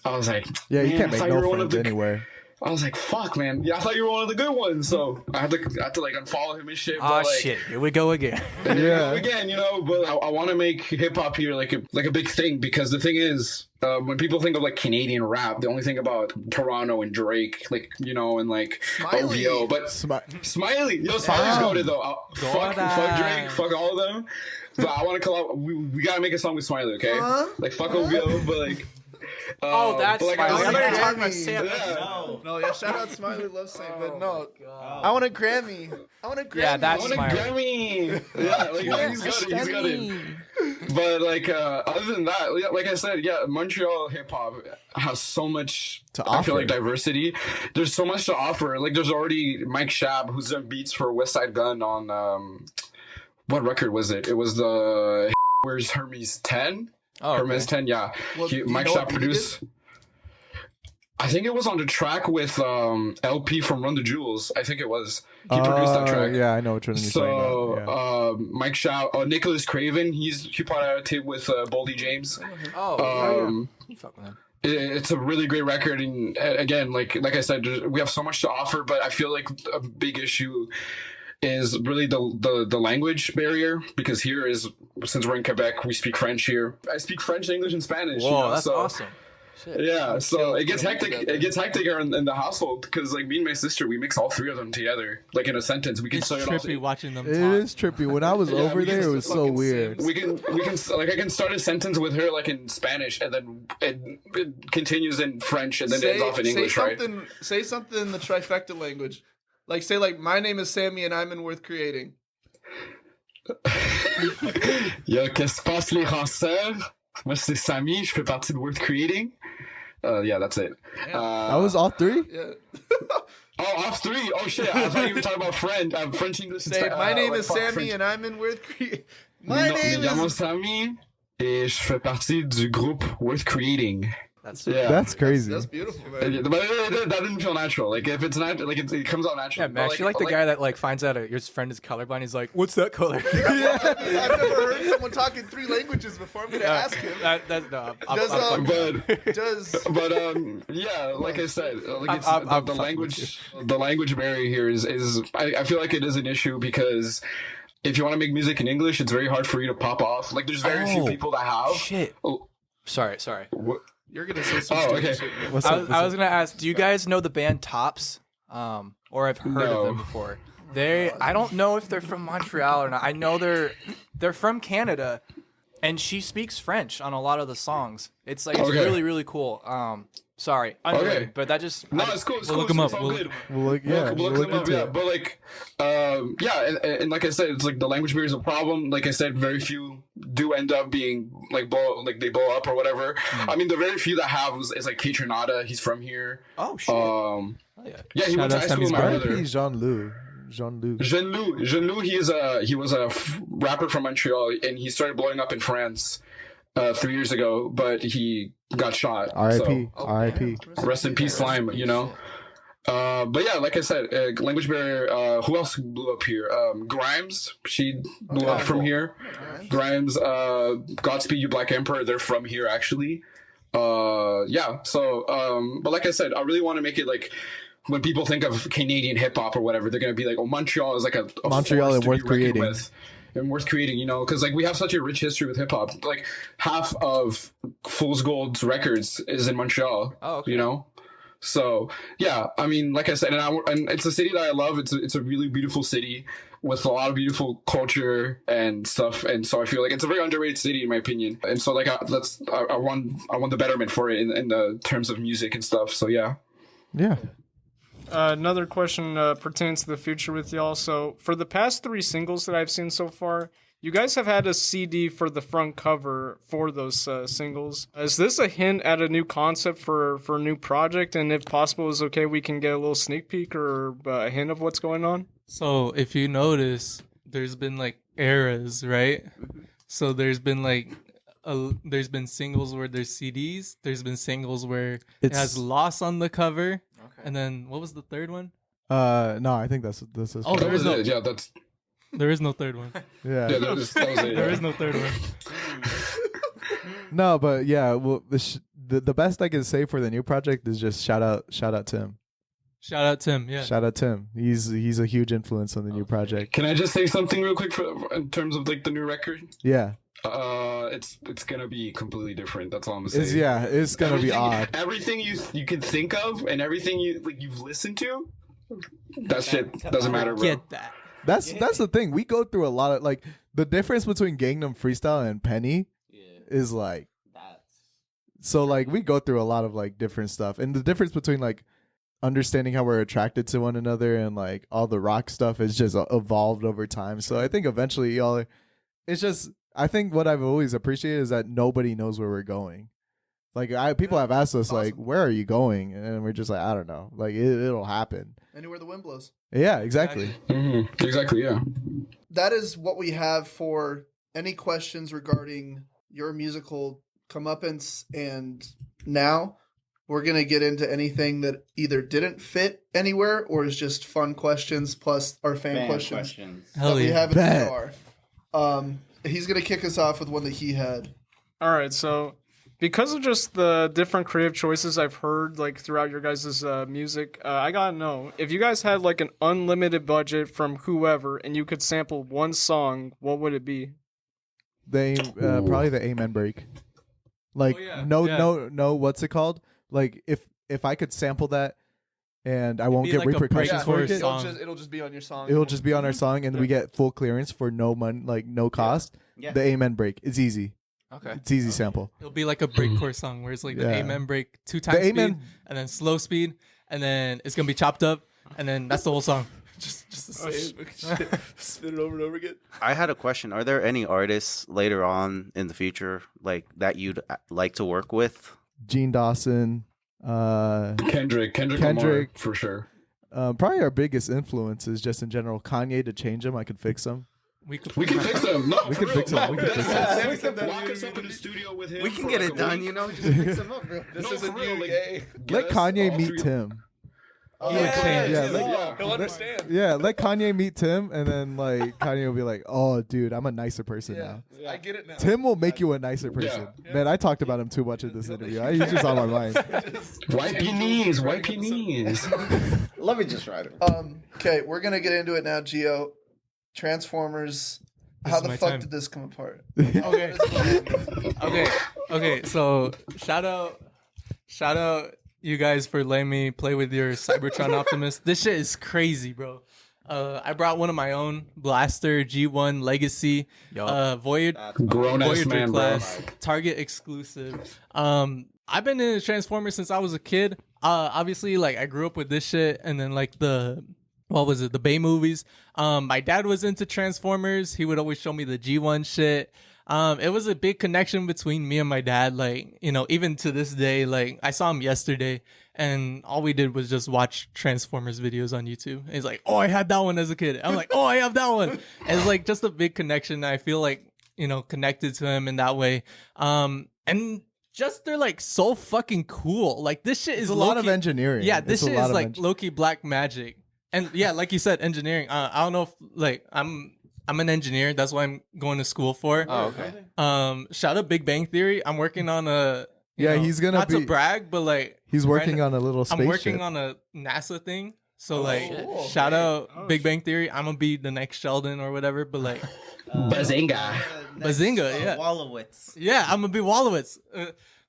I was like, Yeah, you "Man, can't I make thought you were no one of friends the anywhere. I was like, fuck, man. Yeah, I thought you were one of the good ones. So I had to like unfollow him and shit. Oh but, like, shit, here we go again. Yeah. Again, you know, but I want to make hip hop here like a big thing, because the thing is, when people think of like Canadian rap, they only think about Toronto and Drake, like, you know, and like Smiley. OVO. But Smiley, Smiley's goated though. Fuck Drake, fuck all of them. But I want to collab. We gotta make a song with Smiley, okay? Like fuck OVO, but like. Oh, that's but, like, Smiley. I thought you were talking about Grammy. Sam. Yeah. No, yeah, shout out Smiley Love Saint, but no. I want a Grammy. I want a Grammy. Yeah, that's I want a Smiley. Grammy. Yeah, like he's got it. But like other than that, like I said, yeah, Montreal hip hop has so much To I feel offer. like diversity. There's so much to offer. Like there's already Mike Shab, who's done beats for West Side Gun on what record was it? It was the Where's Hermes 10? Oh, Hermes okay. 10, yeah. Well, do you Mike know Shab what beat he produced. I think it was on the track with LP from Run the Jewels. I think it was. He produced that track. Yeah, I know which one you're So talking about. Mike Shaw, Nicholas Craven, he put out a tape with Boldy James. Oh, you fuck with him. It's a really great record, and again, like I said, we have so much to offer. But I feel like a big issue is really the language barrier, because here is, since we're in Quebec, we speak French here. I speak French, English, and Spanish. Whoa, you know, that's so, awesome. Shit. Yeah, so killed it gets putting hectic. together. It gets hectic in the household, because like me and my sister, we mix all three of them together, like in a sentence. We can It's start it off. trippy watching them It talk. is trippy. When I was Yeah, over we there, can it was so fucking weird. We can like I can start a sentence with her like in Spanish, and then it continues in French, and then it ends off in English, right? Say something in the trifecta language. Like say like my name is Sammy and I'm in Worth Creating. Yo, qu'est-ce qui se passe les ranceurs? Moi, c'est Samy, je fais partie de WrthCr8ting. Yeah, that's it. That was all three? Yeah. Oh, off three. Oh shit! I thought you were talking about French English. Say, my name is Sammy, French. and I'm in WrthCr8ting. My Non, name me llamo is. Sammy et je fais partie du groupe WrthCr8ting. That's Yeah. That's crazy. That's beautiful, man. But that didn't feel natural. Like if it's not, like it comes out natural. Yeah, Max, But, you're like the guy that like finds out your friend is colorblind. He's like, "What's that color?" I've never heard someone talking 3 languages before. I'm gonna ask him. No, Does, I'm fucking- But yeah, like I said, like it's I'm the fucking language. The language barrier here is I feel like it is an issue because if you want to make music in English, it's very hard for you to pop off. Like there's very few Oh, people that have. shit. Oh, Sorry. You're gonna say some Oh, stupid okay. shit. What's I up? was gonna ask, do you guys know the band Tops? Or I've heard No. of them before. I don't know if they're from Montreal or not. I know they're from Canada, and she speaks French on a lot of the songs. It's like it's Okay. really really cool. Sorry, unrelated, Okay. but that just no, it's cool. It's We'll cool. look 'em It's up. all We'll good. We'll look, yeah, We'll we'll look them up, into yeah. it. But like, and like I said, it's like the language barrier is a problem. Like I said, very few do end up being like they blow up or whatever. I mean, the very few that have is like Kate Trinata. He's from here. oh shit. Yeah, he Shout went to out high school Sammy's with my R.I.P. brother. Jean-Loup. Jean-Loup, he was a rapper from Montreal, and he started blowing up in France 3 years ago, but he got shot. R.I.P. So, R.I.p. rest in peace, Slime. You know. But yeah, like I said, language barrier. Who else blew up here? Grimes, she blew up from here. Grimes, Godspeed You Black Emperor, they're from here actually. Yeah. So, but like I said, I really want to make it like when people think of Canadian hip hop or whatever, they're gonna be like, oh, Montreal is like a Montreal force and to be worth reckoned creating. with. And worth creating, you know, because like we have such a rich history with hip hop. Like half of Fool's Gold's records is in Montreal. Oh, okay. You know. So yeah, I mean, like I said, and it's a city that I love. It's a really beautiful city with a lot of beautiful culture and stuff. And so I feel like it's a very underrated city in my opinion. And so like I want the betterment for it in the terms of music and stuff. So yeah. Yeah. Another question pertains to the future with y'all. So, for the past 3 singles that I've seen so far, you guys have had a CD for the front cover for those singles. Is this a hint at a new concept for a new project? And if possible, is okay, we can get a little sneak peek or a hint of what's going on? So if you notice, there's been like eras, right? So there's been like there's been singles where there's CDs. There's been singles where it It's- has Lost on the cover. Okay. And then what was the third one? No, I think this is. Oh, That there was is no, it. Yeah, that's there is no third one. yeah. that was it. There Yeah. is no third one. No, but yeah. Well, the best I can say for the new project is just shout out Tim. Shout out Tim. Yeah. Shout out Tim. He's a huge influence on the new project. Can I just say something real quick in terms of like the new record? Yeah. It's gonna be completely different. That's all I'm gonna say. It's gonna be odd. Everything you can think of and everything you've listened to, that shit doesn't matter, bro. Get that. That's the thing. We go through a lot of like the difference between Gangnam Freestyle and Penny is like so like we go through a lot of like different stuff, and the difference between like understanding how we're attracted to one another and like all the rock stuff has just evolved over time. So I think eventually y'all it's just I think what I've always appreciated is that nobody knows where we're going. Like people have asked us like, where are you going? And we're just like, I don't know. Like it'll happen. Anywhere the wind blows. Yeah, exactly. Exactly. Yeah. That is what we have for any questions regarding your musical comeuppance. And now we're going to get into anything that either didn't fit anywhere or is just fun questions plus our fan questions Hell that we yeah. have in the Bet. car. He's going to kick us off with one that he had. All right, so because of just the different creative choices I've heard like throughout your guys' music, I gotta know if you guys had like an unlimited budget from whoever and you could sample one song, what would it be? Probably the Amen break. Like Oh, yeah. no, what's it called? Like if I could sample that and I won't be get like a repercussions for breakcore it, song. It'll just be on your song. it'll just be on our song and we get full clearance for no money, like no cost. Yeah. The Amen break. It's easy. Okay. It's easy sample. It'll be like a breakcore song where it's like the Yeah. amen break 2 times The speed amen- and then slow speed and then it's gonna be chopped up and then that's the whole song. just the same shit. Spin it over and over again. I had a question. Are there any artists later on in the future like that you'd like to work with? Gene Dawson, Kendrick Lamar, Kendrick. for sure. Probably our biggest influence is just in general Kanye. To change him, I could fix him. We can fix him. No, We for can real. fix him. We can fix him. We can Lock us up in the studio with him. We can for get like it a done, week. you know. Just fix them up, bro. This No, isn't for real, you, like, gay. Let Yes, Kanye all meet three- Tim. Yeah. He'll understand. Yeah, let Kanye meet Tim, and then like Kanye will be like, "Oh, dude, I'm a nicer person now." I get it now. Tim will make you a nicer person. Man, I talked about him too much in this interview. He's just on my mind. Wipe your knees. Wipe your knees. Let me just write it. Okay, we're gonna get into it now, Gio. Transformers. How is the my fuck time. did this come apart? Okay. Okay. So shout out you guys for letting me play with your Cybertron Optimus. This shit is crazy, bro. I brought one of my own Blaster G1 Legacy, Voyager Grown-ass man, bro. class, Target exclusive. I've been into Transformers since I was a kid. Obviously, like I grew up with this shit, and then like the Bay movies. My dad was into Transformers. He would always show me the G1 shit. It was a big connection between me and my dad. Like, you know, even to this day, like I saw him yesterday and all we did was just watch Transformers videos on YouTube. And he's like, "Oh, I had that one as a kid." I'm like, "Oh, I have that one." And it's like just a big connection. I feel like, you know, connected to him in that way. And just they're like so fucking cool. Like this shit is It's a lot of low-key- engineering. Yeah, this It's a shit lot is of like low-key black magic. And yeah, like you said, engineering. I don't know if like I'm an engineer. That's what I'm going to school for. Oh, okay. Shout out Big Bang Theory. I'm working on a Yeah, he's gonna not be- to brag, but like He's working right now- on a little spaceship. I'm working on a NASA thing. So like cool. shout out Oh, Big Bang Theory. I'm gonna be the next Sheldon or whatever. But like Bazinga. Bazinga, yeah. Wallowitz. yeah, I'm gonna be Wallowitz.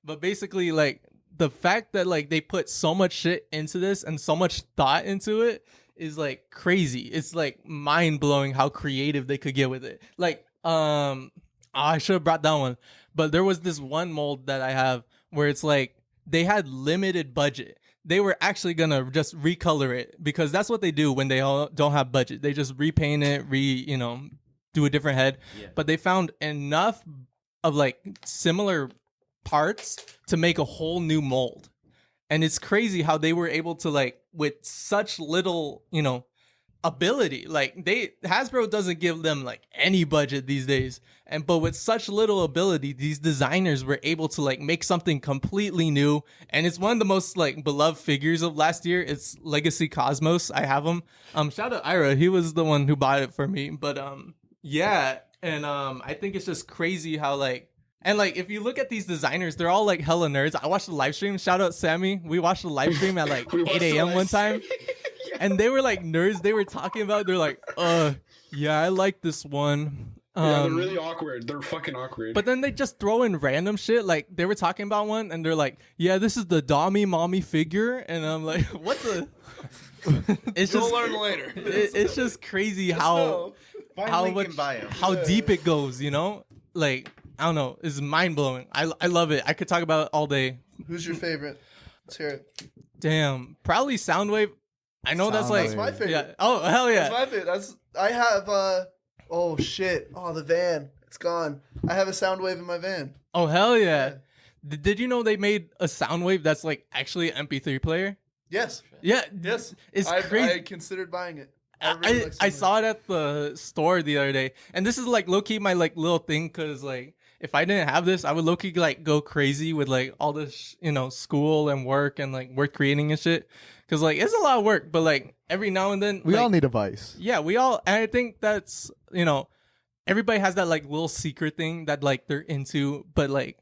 But basically like the fact that like they put so much shit into this and so much thought into it is like crazy. It's like mind blowing how creative they could get with it. Like, I should have brought that one, but there was this one mold that I have where it's like they had limited budget. They were actually gonna just recolor it because that's what they do when they all don't have budget. They just repaint it, do a different head. Yeah. But they found enough of like similar parts to make a whole new mold. And it's crazy how they were able to like with such little, ability. Like Hasbro doesn't give them like any budget these days. But with such little ability, these designers were able to like make something completely new. And it's one of the most like beloved figures of last year. It's Legacy Cosmos. I have him. Shout out Ira. He was the one who bought it for me. But yeah. And I think it's just crazy how like, and like if you look at these designers, they're all like hella nerds. I watched the live stream. Shout out Sammy. We watched the live stream at like We watched 8 the a.m. live one time. And they were like nerds. They were talking about. They're like, yeah, I like this one. Yeah, they're really awkward. They're fucking awkward. But then they just throw in random shit. Like they were talking about one, and they're like, yeah, this is the Dommy Mommy figure, and I'm like, what the? It's You'll just learn later. it's just crazy how how deep it goes. Like I don't know. It's mind blowing. I love it. I could talk about it all day. Who's your favorite? Let's hear it. Damn, probably Soundwave. I know that's like Soundwave. That's my favorite. yeah. Oh hell That's yeah. my favorite. I have oh shit. Oh, the van. It's gone. I have a Soundwave in my van. Oh hell yeah. Did you know they made a Soundwave that's like actually an MP3 player? Yes. Yeah. Yes. It's I crazy. considered buying it. I saw it at the store the other day, and this is like low key my like little thing because like if I didn't have this, I would low key like go crazy with like all this school and work and like work creating and shit because like it's a lot of work, but like every now and then We like, all need a vice. yeah, we all, and I think that's everybody has that like little secret thing that like they're into, but like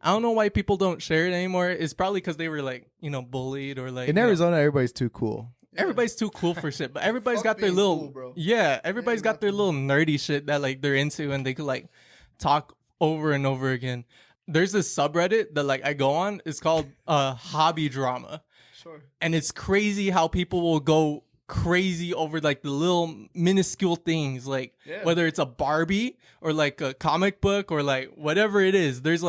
I don't know why people don't share it anymore. It's probably because they were like bullied or like In Arizona, everybody's too cool. everybody's too cool for shit, but everybody's Fuck got their being little cool, bro. yeah, everybody's Yeah, got their little nerdy shit that like they're into and they could like talk over and over again. There's this subreddit that like I go on. It's called Hobby Drama, Sure. and it's crazy how people will go crazy over like the little minuscule things, like Yeah. whether it's a Barbie or like a comic book or like whatever it is. There's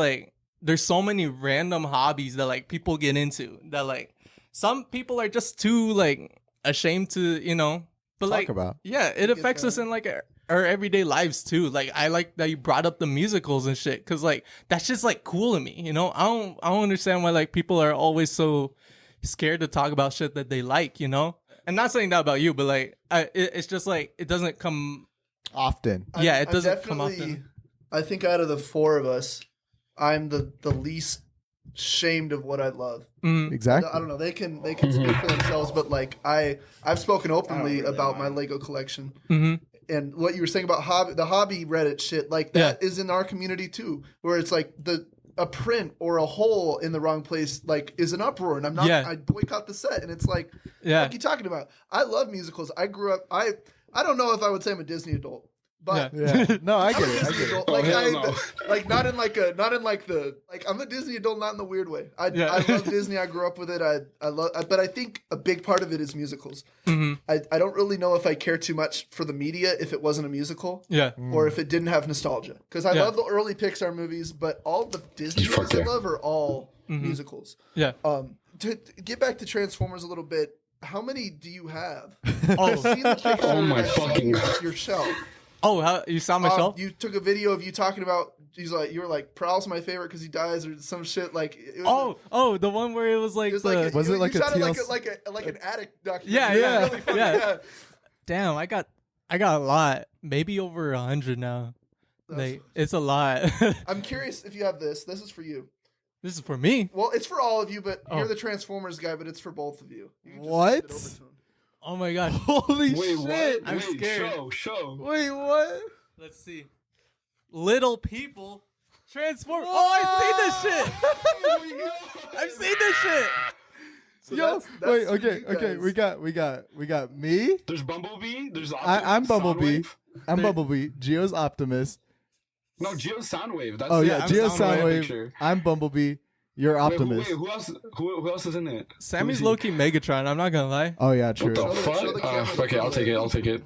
so many random hobbies that like people get into that like some people are just too like ashamed to but talk like, about. yeah, it affects us in like our everyday lives too. Like, I like that you brought up the musicals and shit, because like that's just like cool to me. You know, I don't understand why like people are always so scared to talk about shit that they like. You know, and not saying that about you, but like, it's just like it doesn't come Often. Yeah, it I'm doesn't come definitely- often. I think out of the four of us, I'm the least shamed of what I love. Exactly. I don't know. They can speak for themselves, but like I've spoken openly about my Lego collection. And what you were saying about the hobby Reddit shit, like that is in our community too, where it's like a print or a hole in the wrong place like is an uproar, and I boycott the set, and it's like, what are you talking about? I love musicals. I grew up. I don't know if I would say I'm a Disney adult. But Yeah. No, I get I'm a it. I Disney get it. adult. Not in like the I'm a Disney adult, not in the weird way. I love Disney. I grew up with it. But I think a big part of it is musicals. I don't really know if I care too much for the media if it wasn't a musical. Yeah. Or if it didn't have nostalgia. Because I love the early Pixar movies, but all the Disney movies I love are all musicals. Yeah. To get back to Transformers a little bit, how many do you have? Oh. I've seen the picture Oh my I've seen fucking your shelf. Oh, how you saw myself? You took a video of you talking about. You were like, Prowl's my favorite because he dies or some shit. Like, it was the one where it was like, it was like Was it like you a sounded TLC? like an addict documentary. Yeah, It was yeah, really funny, yeah. Damn, I got a lot, maybe over 100 now. Like, it's a lot. I'm curious if you have this. This is for you. This is for me. Well, it's for all of you, but you're the Transformers guy, but it's for both of you. You can just What? hand it over to him. Oh my god. Holy Wait, shit. what? I'm Wait, scared. Show. Wait, what? Let's see. Little people transform. Oh, I've seen this shit. I've seen this shit. So Yo, that's wait, for okay, you okay. guys. We got me. There's Bumblebee. There's I'm Bumblebee. Soundwave. I'm Bumblebee. Geo's Optimus. No, Geo's Soundwave. That's Oh the yeah, Geo's Soundwave Soundwave. picture. I'm Bumblebee. You're Optimus. Wait, who else? Who else is in it? Sammy's Who is low-key Megatron, I'm not gonna lie. Oh yeah, true. What the Show fuck? the camera. Okay, I'll take it.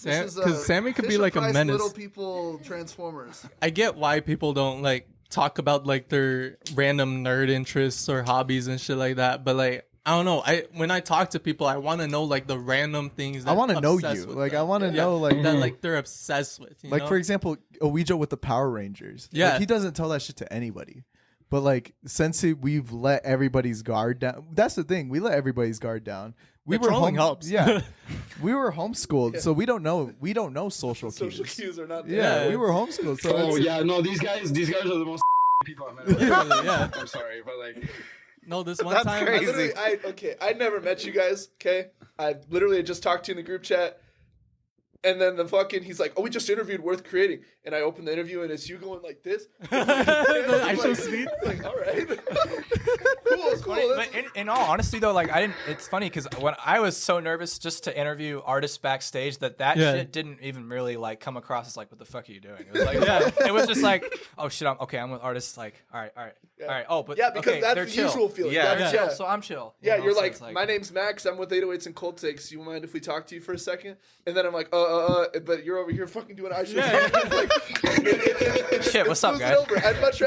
This is, Because Sammy could be like a Fisher-Price menace. Little people Transformers. I get why people don't like talk about like their random nerd interests or hobbies and shit like that, but like I don't know. When I talk to people, I want to know like the random things. That I want to know obsess you. with Like them. I want to know like that like they're obsessed with. You like know? for example, Ouija with the Power Rangers. Yeah. Like, he doesn't tell that shit to anybody. But like since we've let everybody's guard down. That's the thing. We let everybody's guard down. We The trolling helps. Yeah. We were homeschooled, so we don't know social Social cues. cues are not Yeah, there. we were homeschooled. So Oh it's- yeah, no, these guys are the most people I've met. Literally, yeah. I'm sorry, but like, No, this one That's time. crazy. I never met you guys. Okay, I literally just talked to you in the group chat, and then he's like, "Oh, we just interviewed Worth Creating," and I opened the interview and it's you going like this. I show speed. Like, all right, cool. But in all honesty, though, like it's funny because when I was so nervous just to interview artists backstage that Yeah. shit didn't even really like come across as like, what the fuck are you doing? It was like, it was just like, oh shit, I'm with artists. Like, all right. Oh, but Yeah, because okay, that's they're the chill. usual feeling. Yeah. That's- They're chill, so I'm chill. Yeah, You know, you're so like, it's my name's Max. I'm with 808s and Cold Takes. You mind if we talk to you for a second? And then I'm like, but you're over here fucking doing I should. Shit, what's up, guys? I'd much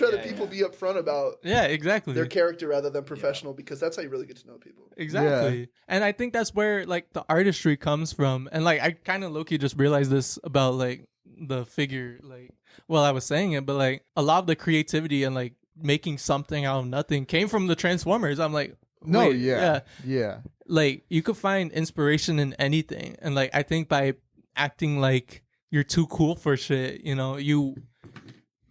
rather people be upfront about Yeah, exactly. their character rather than professional because that's how you really get to know people. Exactly. And I think that's where like the artistry comes from. And like I kind of low-key just realized this about like the figure like while I was saying it, but like a lot of the creativity and like making something out of nothing came from the Transformers. I'm like, no, wait, yeah. like you could find inspiration in anything. And like I think by acting like you're too cool for shit, you know, you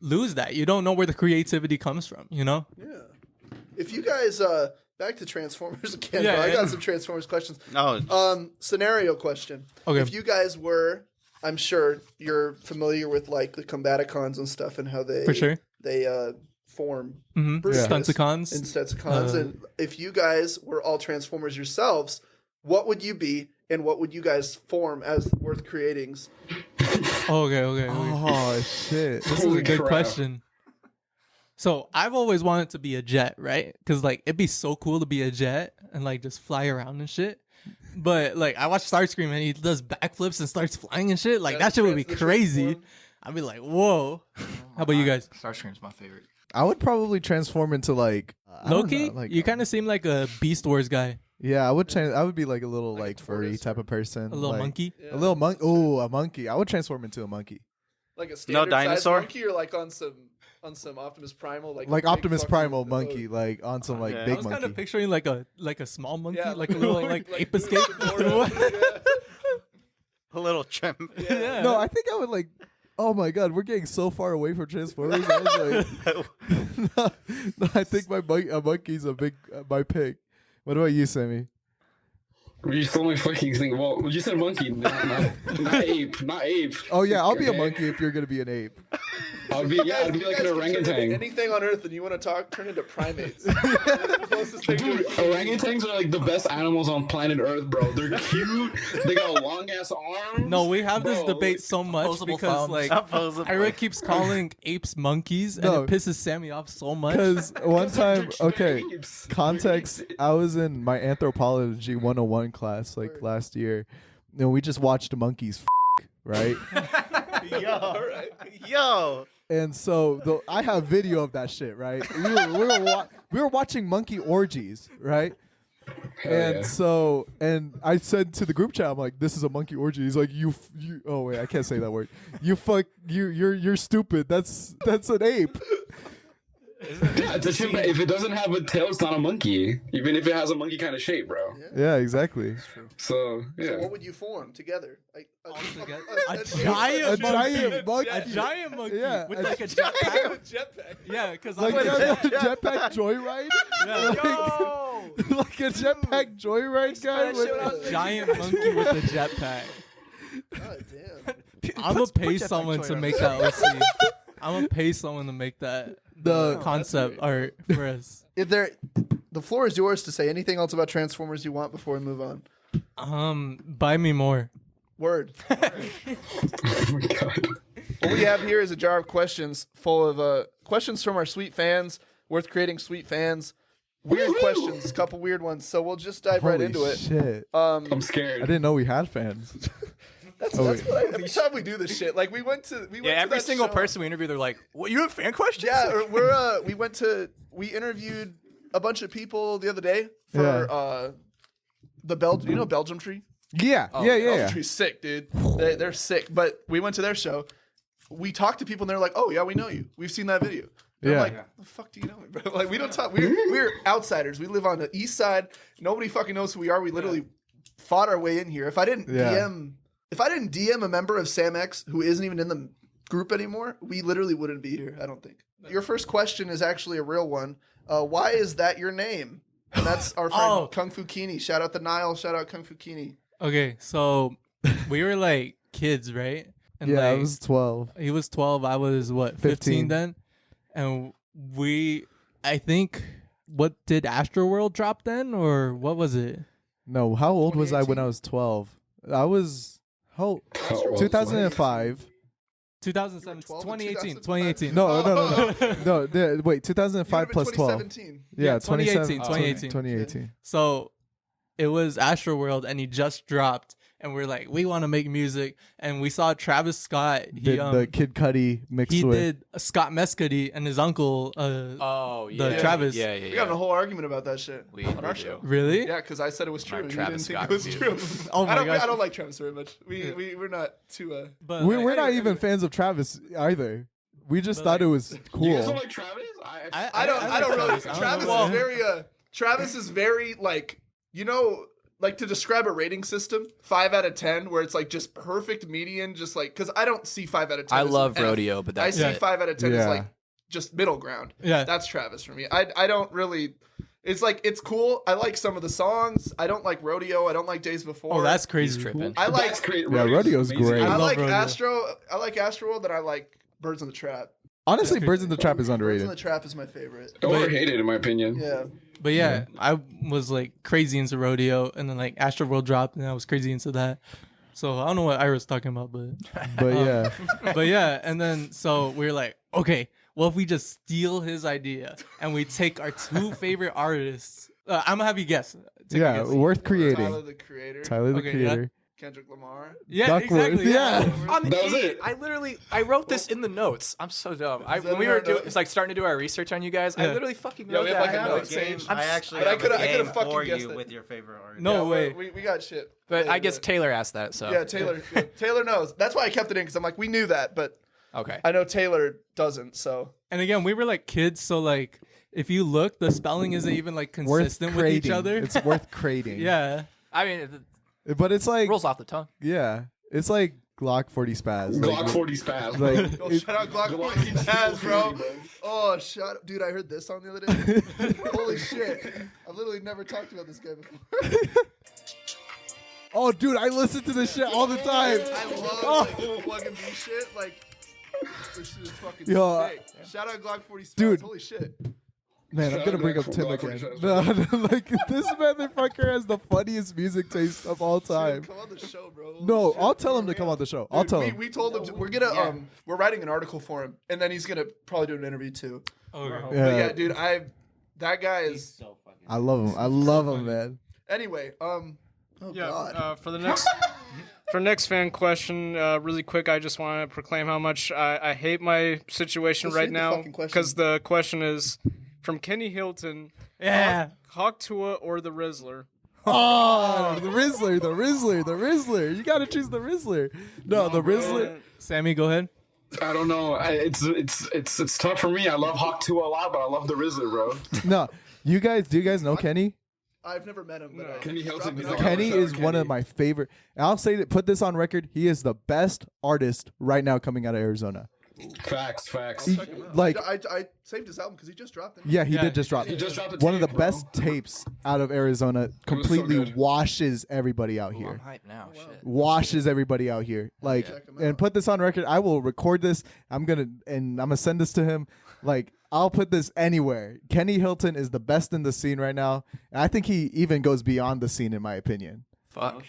lose that. You don't know where the creativity comes from, you know? Yeah. If you guys back to Transformers again, Yeah, bro. I yeah. got some Transformers questions. Oh, Scenario question. Okay. If you guys were, I'm sure you're familiar with like the Combaticons and stuff and how they For sure. they form Mm-hmm. Brutus Stunticons. and Stunticons. And if you guys were all Transformers yourselves, what would you be and what would you guys form as Worth Creatings? Okay. Oh shit. This is a Holy good crap. question. So I've always wanted to be a jet, right? Because like it'd be so cool to be a jet and like just fly around and shit. But like I watch Starscream and he does backflips and starts flying and shit. Like Yeah, that shit would be the crazy. transform. I'd be like, whoa. How about you guys? Starscream's my favorite. I would probably transform into like I don't Loki, know, like you kind of seem like a Beast Wars guy. Yeah, I would I would be like a little Like a like furry tortoise type of person. A little like, monkey. Yeah. A little monkey. Oh, a monkey. I would transform into a monkey. Like a standard dinosaur? size monkey, or like on some Optimus Primal, like a Like big Optimus fucking- Primal monkey, like on some like Okay. I big was kind monkey. of picturing like a small monkey, Yeah, like a little like ape escape. A little chimp. Yeah. No, I think I would like. Oh my god, we're getting so far away from Transformers. I was like, no, I think a monkey's a big my pick. What about you, Sammy? You stole my fucking thing. Well, you said monkey, not ape, not ape. Oh yeah, I'll be a Okay. monkey if you're gonna be an ape. I'd be Guys, like you an guys can turn into orangutan. anything on Earth, and you want to turn into primates. The closest thing to Dude, it. orangutans are like the best animals on planet Earth, bro. They're cute. They got long ass arms. No, we have this Bro, debate so much Opposable because thumbs. like Opposable. Ira keeps calling apes monkeys, and No. it pisses Sammy off so much. Because one time, They're okay, apes. context. I was in my anthropology 101 class like last year, and we just watched monkeys, right? Yo. Yo. And so I have video of that shit, right? We were watching monkey orgies, right? Hell And yeah. so, and I said to the group chat, I'm like, "This is a monkey orgy." He's like, "You." Oh wait, I can't say that word. You're stupid. That's an ape. Yeah, it's a chimp. If it doesn't have a tail, it's not a monkey. Even if it has a monkey kind of shape, bro. Yeah, exactly. So yeah. So what would you form together? Like together? a A giant A giant monkey. A giant monkey Yeah, with a like a giant jetpack. jetpack. Yeah, because Like like, a jetpack joyride. yeah. Like a jetpack joyride guy. a giant monkey with a jetpack. God damn. I'm gonna pay jetpack someone toy to on make that OC. I'm gonna pay someone to make that The concept art for us. If the floor is yours to say anything else about Transformers you want before we move on. Buy me more. Word. Oh my god. What we have here is a jar of questions full of questions from our sweet fans, worth creating sweet fans. Weird questions, a couple weird ones. So we'll just dive right Holy into it. shit. I'm I scared. didn't know we had fans. That's Oh, what every time we do this shit. Like we went to Yeah, every that single show. person we interview, they're like, "What? You have fan questions?" Yeah, or we interviewed a bunch of people the other day for the Belgium Tree. Yeah, Oh, yeah. Belgium Tree's sick, dude. They're sick. But we went to their show. We talked to people and they're like, "Oh yeah, we know you. We've seen that video." And Yeah. I'm like, the fuck do you know me, bro? Like we don't talk. We're outsiders. We live on the east side. Nobody fucking knows who we are. We literally fought our way in here. If I didn't DM a member of Sam X who isn't even in the group anymore, we literally wouldn't be here. I don't think. Your first question is actually a real one. Why is that your name? And that's our friend Oh. Kung Fu Kini. Shout out to Nile. Shout out Kung Fu Kini. Okay, so we were like kids, right? And Yeah, I like, was 12. he was 12. I was what, 15 15 then? And I think, what did Astroworld drop then, or what was it? No, how old was I when 2018? I was 12? I was Oh, 2005. 2007, 12 2018, 2005. 2018. No. Wait, 2005 plus 12. 2017. Yeah, 2018, 2018. 2018. 2018. So it was Astroworld, and he just dropped, and we're like, we want to make music, and we saw Travis Scott. He Did the Kid Cudi mixed he with. did Scott Mescudi and his uncle. Oh The yeah. Travis. Yeah, yeah, We got in a yeah. whole argument about that shit We on our do. show. Really? Yeah, because I said it was true. Our and you Travis didn't think Scott it was review. true. Oh my gosh. I don't like Travis very much. We're not too. But We're like, not anyway, even anyway. fans of Travis either. We just But, thought like, it was You guys cool. don't like Travis? I don't like really. Travis. I don't Travis know. is very. Travis is very like like to describe a rating system, 5 out of 10, where it's like just perfect median, just like because I don't see 5 out of 10. I as an love F. rodeo, but I that's see it. 5 out of 10 as Yeah. like just middle ground. Yeah. That's Travis for me. I don't really. It's like it's cool. I like some of the songs. I don't like rodeo. I don't like Days Before. Oh, that's He's crazy. tripping. I like. That's great. Yeah, Rodeo's amazing. great. I love like rodeo. Astro. I like Astroworld, and I like Birds in the Trap. Honestly, That's Birds in the Trap is Birds in underrated. the Trap is my favorite. Overhated, in my opinion. Yeah. But yeah, I was like crazy into rodeo, and then like Astroworld dropped, and I was crazy into that. So I don't know what Ira's talking about, but But yeah. but yeah, and then so we were like, okay, well if we just steal his idea and we take our 2 favorite artists, I'm gonna have you guess. Take a Yeah, guess. worth Tyler creating. the Creator. Tyler the Okay, Creator. Kendrick Lamar. Yeah, Duckworth, exactly. yeah. I'm an That was idiot. it. I wrote this in the notes. I'm so dumb. that When we in were our doing, notes? it's like starting to do our research on you guys. I Yeah. literally fucking Yeah, wrote we have that. like in a the note notes. game. I actually but I have coulda- a I coulda game fucking for guessed you it. with your favorite artist. No Yeah, way. We got shit. But Yeah, I guess yeah. Taylor asked that. So Yeah, Taylor knows. That's why I kept it in because I'm like, we knew that, but okay. I know Taylor doesn't. So And again, we were like kids, so like if you look, the spelling isn't even like consistent with each other. It's worth creating. Yeah. I mean, But it's it like, rolls off the tongue. yeah, it's like Glock 40 spaz. Glock 40 spaz. Like, Yo, it- shout out Glock 40 Jazz, bro. Oh, shut up. Dude, I heard this song the other day. Holy shit. I've literally never talked about this guy before. oh, dude, I listen to this shit all the time. I love Oh. like, plug and B shit. Like, this shit is fucking Yo, sick. Shout out Glock 40 Spaz. Dude. Holy shit. Man, I'm Shout gonna out bring to up Tim Glock again. 40 No, like this motherfucker has the funniest music taste of all time. Dude, come on the show, bro. No, Shit, I'll tell him to bro. come on the show. I'll Dude, tell we, him. we told him we're gonna we're writing an article for him, and then he's gonna probably do an interview too. Okay. But yeah, dude, that guy is. So fucking. I love him. I love him, man. Anyway, oh Yeah. god. For the next fan question, really quick, I just want to proclaim how much I hate my situation Let's right read the now fucking question. because the question is from Kenny Hilton. Yeah. Hawk Tua or the Rizzler? Oh, the Rizzler. You gotta choose the Rizzler. No, the Rizzler. Sammy, go ahead. I don't know. It's tough for me. I love Hawk 2 a lot, but I love the Rizzler, bro. No, do you guys know Kenny? I've never met him, but Kenny Hilton, he's dropping like off. Kenny shout out is one of Kenny. my favorite. I'll say that. Put this on record. He is the best artist right now coming out of Arizona. Facts. He- like, I saved his album because he just dropped it. yeah, he Yeah, did just drop. He just dropped a One of the tape, bro. best tapes out of Arizona. so Completely good. washes everybody out Ooh, here. I'm hyped now. Shit. Washes everybody out here. Like, Check him and out. put this on record. I will record this. I'm gonna send this to him. Like, I'll put this anywhere. Kenny Hilton is the best in the scene right now. And I think he even goes beyond the scene, in my opinion. Fuck.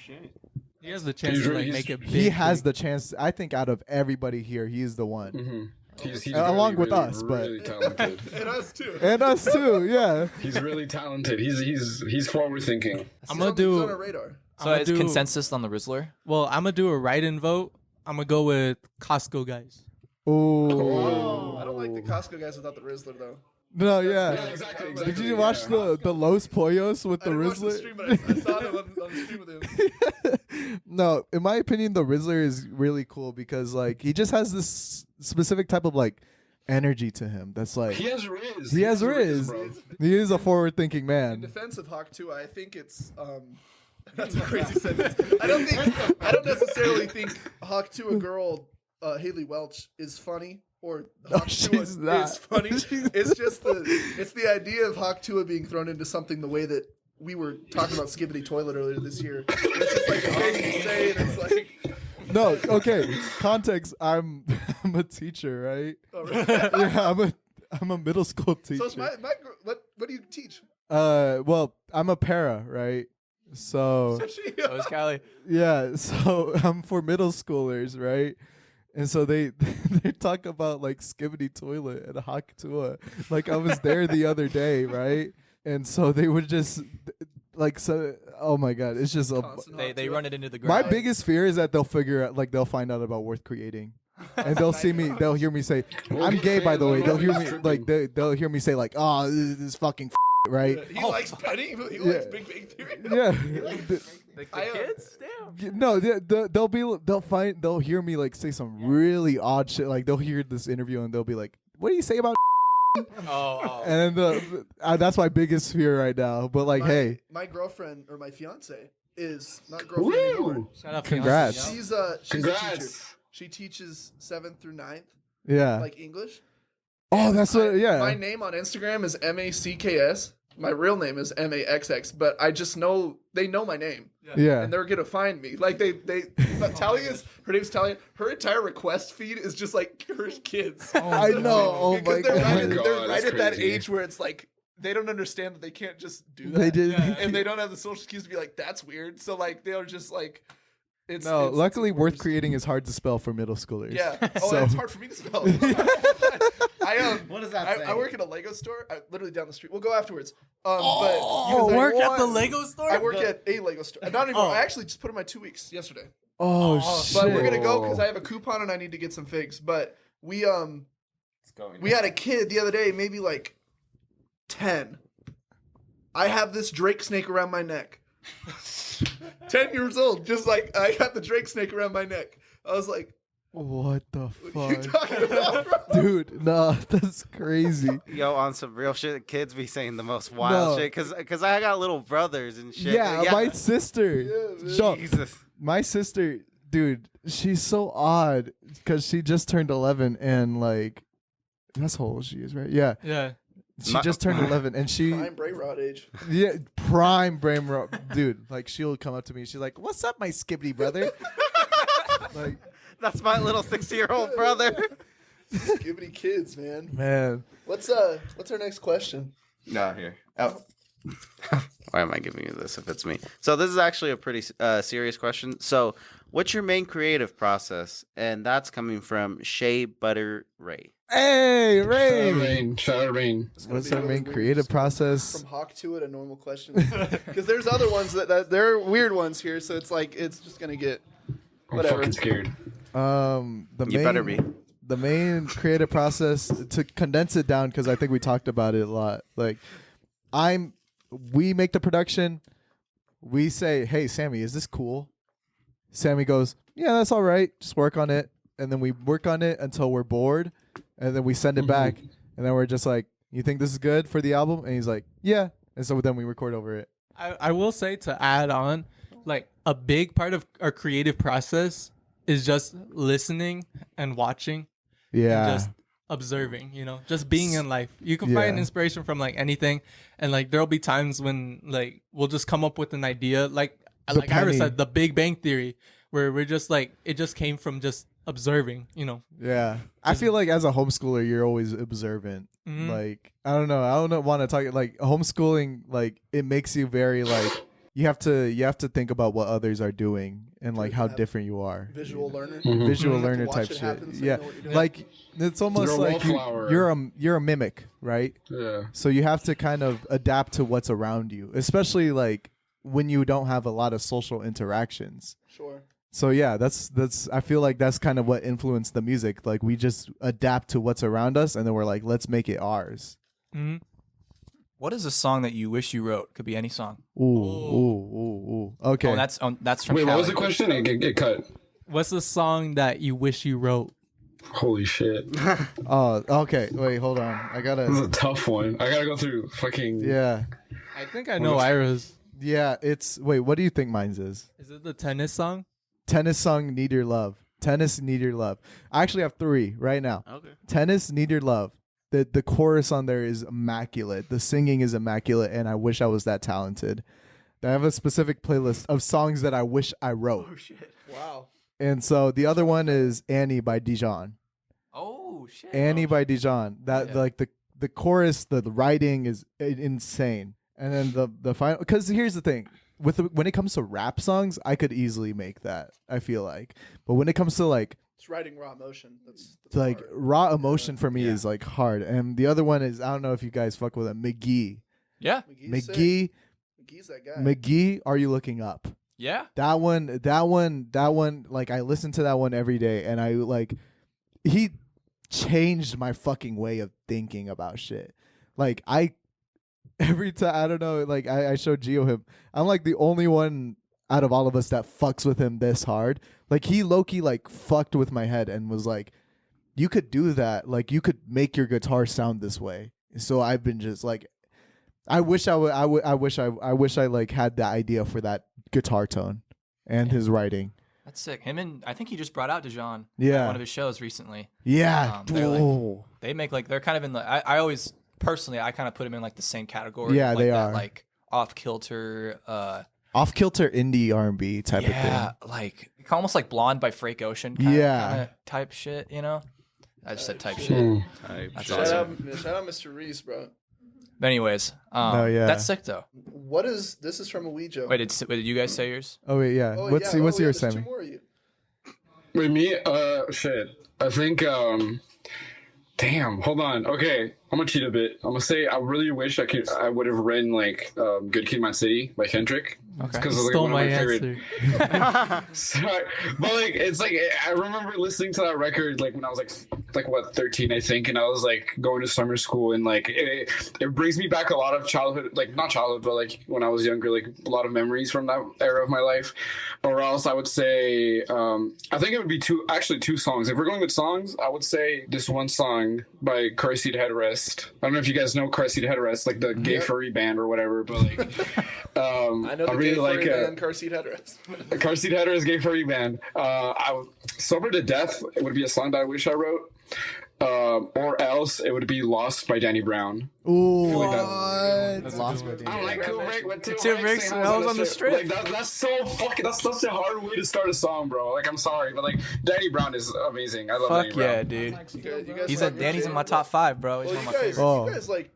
He has the chance He's to really- like make it big. He has the chance. I think out of everybody here, he is the one. Mm-hmm. He's Along with really, us, but- really talented. And us too. And us too, yeah. He's really talented. He's forward thinking. I'm He's gonna on our do. radar. So I'ma is do- consensus on the Rizzler? Well, I'm gonna do a write-in vote. I'm gonna go with Costco guys. Oh I don't like the Costco guys without the Rizzler though. no, yeah. Exactly. Did you watch the Los Pollos with I the didn't watch the stream, but Rizzler? I saw him on the stream with him. No, in my opinion, the Rizzler is really cool because like he just has this specific type of like energy to him. That's like He has Riz. he has Riz. bro. He is a forward-thinking In man. defense of Hawk 2, I think it's that's a crazy sentence. I don't necessarily think Hawk 2 a girl Haley Welch is funny or Hawk 2 she's not. is funny. It's just the idea of Hawk 2 being thrown into something the way that we were talking about Skibbity Toilet earlier this year. It's just like a thing you say and it's like No, okay. Context. I'm a teacher, right? oh, right. Yeah, I'm a middle school teacher. So it's my what do you teach? Well, I'm a para, right? So So is Callie. yeah, so I'm for middle schoolers, right? And so they talk about like Skibbity Toilet and Hawk Tua. Like I was there the other day, right? And so they would just like so. Oh my god, it's just a. Constant They Hawk they 2. run it into the My ground. biggest fear is that they'll figure out, like they'll find out about Worth Creating, and they'll see me. They'll hear me say, "I'm gay," by the way. They'll hear me like they'll hear me say like, "Oh, this is fucking right." He likes Penny. He likes Big Bang Theory. Yeah. The I, kids? Damn. No, they'll hear me like say some really odd shit. Like they'll hear this interview and they'll be like, "What do you say about?" Oh. And that's my biggest fear right now. But like, hey, my girlfriend or my fiance is not girlfriend anymore. Woo! Shout out Congrats. Fiance, She's a teacher. Congrats. She teaches 7th through 9th, yeah. like English. Oh, that's what. My Yeah. name on Instagram is MACKS. My real name is MAXX, but I just know they know my name. Yeah. And they're gonna find me. Like but Talia's her name's Talia. Her entire request feed is just like her kids. I know. Oh Because my they're god. right, God, they're right that's at that crazy. age where it's like they don't understand that they can't just do that. They did. And they don't have the social cues to be like, that's weird. So like they're just like it's No, it's- luckily, it's Worth worse. Creating is hard to spell for middle schoolers. Yeah. Oh, So- it's hard for me to spell. What does that say? I work at a Lego store, literally down the street. We'll go afterwards. Oh, but work at the Lego store? I work at a Lego store. Not anymore. I actually just put in my 2 weeks yesterday. Oh, shit. But we're gonna go because I have a coupon and I need to get some figs. But we had a kid the other day, maybe like 10. I have this Drake snake around my neck. 10 years old, just like I got the Drake snake around my neck. I was like, what the what are you fuck? talking about, bro? Dude, nah, that's crazy. Yo, on some real shit, kids be saying the most wild shit because I got little brothers and shit. Yeah, my sister. Yeah, Dog, Jesus. my sister, dude, she's so odd because she just turned 11 and like, that's how old she is, right? Yeah. Yeah. She just turned 11 and she, Prime brain rot age. yeah, prime brain rot, dude. Like she'll come up to me and she's like, "What's up, my skibbity brother?" Like, That's my little 6-year-old brother. Skibbity kids, man. man. What's our next question? No, here. Oh. Why am I giving you this if it's me? So this is actually a pretty serious question. So what's your main creative process? And that's coming from Shea Butter Ray. Hey, Ray. Shout out Rain. What's our main creative process? From Hawk to it, a normal question. Because there's other ones that there are weird ones here, so it's like it's just gonna get I'm whatever. fucking scared. You better be. The main creative process, to condense it down, because I think we talked about it a lot. Like, we make the production. We say, "Hey, Sammy, is this cool?" Sammy goes, "Yeah, that's all right. Just work on it." And then we work on it until we're bored, and then we send it back, and then we're just like, "You think this is good for the album?" And he's like, "Yeah." And so then we record over it. I will say, to add on, like, a big part of our creative process is just listening and watching. Yeah. And just observing, just being in life. You can Yeah. find inspiration from like anything, and like there'll be times when like we'll just come up with an idea, like Ira penny. said, the Big Bang Theory, where we're just like, it just came from just observing. Yeah. I feel like as a homeschooler, you're always observant. Mhm. Like, I don't know. I don't want to talk like homeschooling. Like, it makes you very like you have to think about what others are doing and like how different you are. Visual learner. Visual You have to learner watch type it shit. happen so you Yeah. know what you're doing. Like, it's almost You're a like wallflower. you're a mimic, right? Yeah. So you have to kind of adapt to what's around you, especially like when you don't have a lot of social interactions. Sure. So yeah, that's I feel like that's kind of what influenced the music. Like, we just adapt to what's around us, and then we're like, let's make it ours. Mm-hmm. What is a song that you wish you wrote? Could be any song. Ooh. Okay. Oh, that's from Wait, what was the Callie. question? It get cut. What's the song that you wish you wrote? Holy shit. Oh, okay. Wait, hold on. I This is gotta. a tough one. I gotta go through fucking. Yeah. I think I know Ira's. Yeah. It's. Wait, what do you think mine's is? Is it the tennis song? Tennis song, Need Your Love. Tennis, Need Your Love. I actually have 3 right now. Okay. Tennis, Need Your Love. The chorus on there is immaculate. The singing is immaculate, and I wish I was that talented. I have a specific playlist of songs that I wish I wrote. Oh shit! Wow. And so the other one is Annie by Dijon. Oh shit. Annie by Dijon. That Yeah. like the chorus, the writing is insane. And then the final, because here's the thing, when it comes to rap songs, I could easily make that. I feel like, but when it comes to like It's writing raw emotion. That's like hard. raw emotion for me Yeah. is like hard. And the other one is, I don't know if you guys fuck with it, McGee. Yeah. McGee's sick. McGee's that guy. McGee, Are You Looking Up? Yeah. That one, like, I listen to that one every day, and I like, he changed my fucking way of thinking about shit. Like, every time, I don't know, like, I showed Gio him. I'm like the only one out of all of us that fucks with him this hard. Like, he low-key, like, fucked with my head and was like, you could do that. Like, you could make your guitar sound this way. So I've been just like, I wish I like had the idea for that guitar tone and his writing. That's sick. Him and I think he just brought out Dijon Yeah. at one of his shows recently. Yeah. They're like- Oh. They make like they're kind of in the I always personally I kind of put them in like the same category. Yeah, like they that, are. like off kilter Off kilter indie R&B type of yeah, thing. like almost like Blonde by Frank Ocean kind Yeah. of type shit, you know? I just said type shit. Mm. That's Shout awesome. out Mr. Reese, bro. But anyways, No, yeah. that's sick though. What is this? Is from a Ouija. Wait, did you guys say yours? Oh wait, yeah. Oh, What's yeah. what's yeah, yours, there's Sammy? Two more of you. With me, shit. I think Damn, hold on. Okay, I'm gonna cheat a bit. I'm gonna say I really wish I would have written like "Good Kid, Mad City" by Kendrick. Okay. Because You like stole one of my my answer. favorite. Sorry, but like it's like I remember listening to that record like when I was like what 13 I think, and I was like going to summer school, and like it brings me back a lot of childhood, like not childhood, but like when I was younger, like a lot of memories from that era of my life. Or else I would say I think it would be two songs. If we're going with songs, I would say this one song by Car Seat Headrest. I don't know if you guys know Car Seat Headrest, like the gay furry band or whatever, but like I know the really gay like furry band Car Seat Headrest. Car Seat Headrest gay furry band. Sober to Death, it would be a song that I wish I wrote. Or else it would be Lost by Danny Brown. Ooh, That's Lost a by good I don't like Kubrick with Two bricks and I was on the strip. Like that's so fucking. That's such a hard way to start a song, bro. Like I'm sorry, but like Danny Brown is amazing. I love Fuck Danny Brown. yeah, dude. You guys He's like Danny's Jay- in my top 5, bro. He's Well, one you of my guys, favorites. Oh. you guys like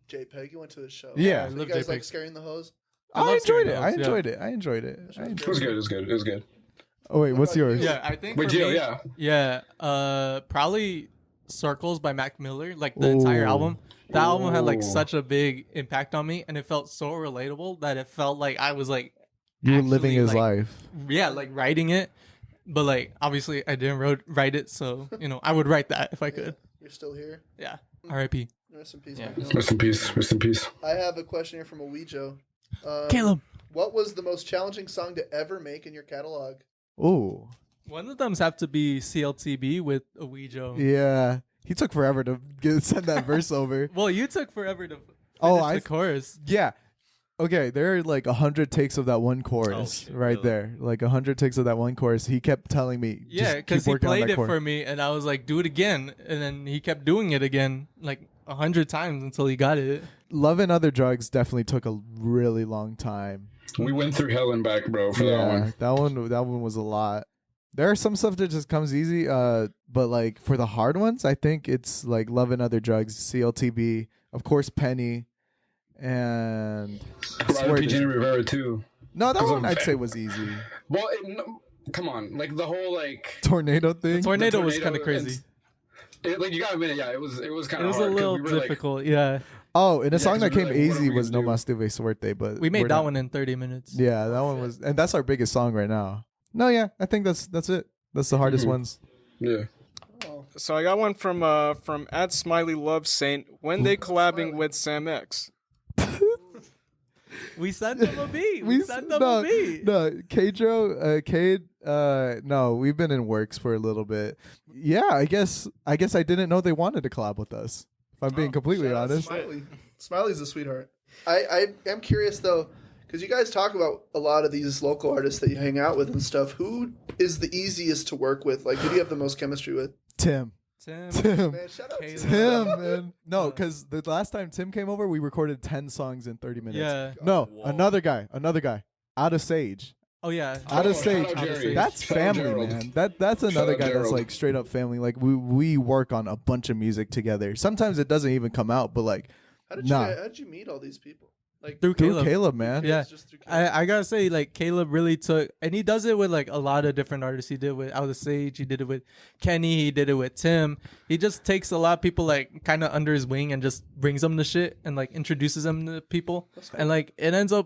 JPEG. You went to the show. Yeah. So you love guys like JPEG. Scaring the Hose. I love enjoyed Scaring it. the I Hoes, yeah. enjoyed it. I enjoyed it. It was good. It was good. It was good. Oh wait, what's yours? Yeah, I think With for Gio, me, yeah. probably Circles by Mac Miller, like the entire Ooh. album. That album had like Ooh. such a big impact on me, and it felt so relatable that it felt like I was like You were actually, living his like, life. yeah, like writing it. But like obviously I didn't write it, so I would write that if I could. You're still here. Yeah. R.I.P. Rest in peace. Yeah. Mac Miller. Rest in peace. Rest in peace. I have a question here from a Weejo. Caleb. What was the most challenging song to ever make in your catalog? Ooh, One of them's have to be CLTB with a Weejo. yeah. He took forever to send that verse over. Well, you took forever to finish Oh, the chorus. Yeah. Okay, there are like 100 takes of that one chorus shit, right really? there. Like 100 takes of that one chorus. He kept telling me, Yeah, because because he played it for me, and I was like, "Do it again," and then he kept doing it again, like 100 times until he got it. Love and Other Drugs definitely took a really long time. We went through hell and back, bro, for that one. that one was a lot. There are some stuff that just comes easy, but like for the hard ones, I think it's like Love and Other Drugs, CLTB, of course Penny, and I swear R.I.P. this- Jenny Rivera too. no, that 'cause one of- I'd say was easy. Well, come on, like the whole like Tornado thing. Tornado was tornado kind of crazy. like you gotta admit it, yeah, it was kind It of was hard. a 'cause little we were, like, difficult, yeah. Oh, and a song 'cause that we were came like, what are easy we was No gonna do? Mas Tuve Suerte, but We we're made that not- one in 30 minutes. Yeah, that one was, and that's our biggest song right now. No, yeah, I think that's it. That's the hardest ones. yeah. So I got one from at Smiley Love Saint. When they collabing with Sam X? We sent them a beat. We sent them no, a beat. no, Cade, no, we've been in works for a little bit. Yeah, I guess I didn't know they wanted to collab with us. If I'm being completely Shout out honest. Smiley. Smiley's a sweetheart. I am curious though, because you guys talk about a lot of these local artists that you hang out with and stuff. Who is the easiest to work with? Like, who do you have the most chemistry with? Tim. Man, shout out Caleb. to Tim, man. No, because the last time Tim came over, we recorded 10 songs in 30 minutes. Yeah. No, another guy. Out of Sage. Oh, yeah. Out of shout Sage. out Jerry. That's Shout out family, Gerald. man. That's another out guy that's Gerald. like straight up family. Like we work on a bunch of music together. Sometimes it doesn't even come out, but like How did Nah. you how did you meet all these people? Like Through through Caleb. Caleb, man. Yeah. it's just through Caleb? I gotta say, like, Caleb really took, and he does it with like a lot of different artists. He did it with Out of Sage, he did it with Kenny, he did it with Tim. He just takes a lot of people like kind of under his wing and just brings them to shit and like introduces them to people, and like it ends up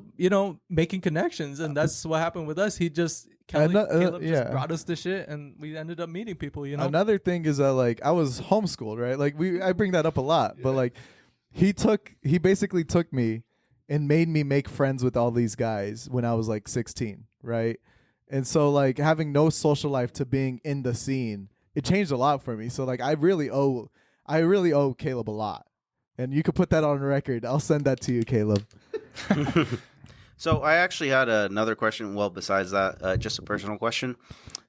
making connections, and that's what happened with us. He just Caleb yeah. just brought us to shit, and we ended up meeting people. Another thing is that like I was homeschooled, right? Like I bring that up a lot, but like he basically took me and made me make friends with all these guys when I was like 16, right? And so like having no social life to being in the scene, it changed a lot for me. So like I really owe Caleb a lot. And you could put that on record. I'll send that to you, Caleb. So I actually had another question. Well, besides that, just a personal question.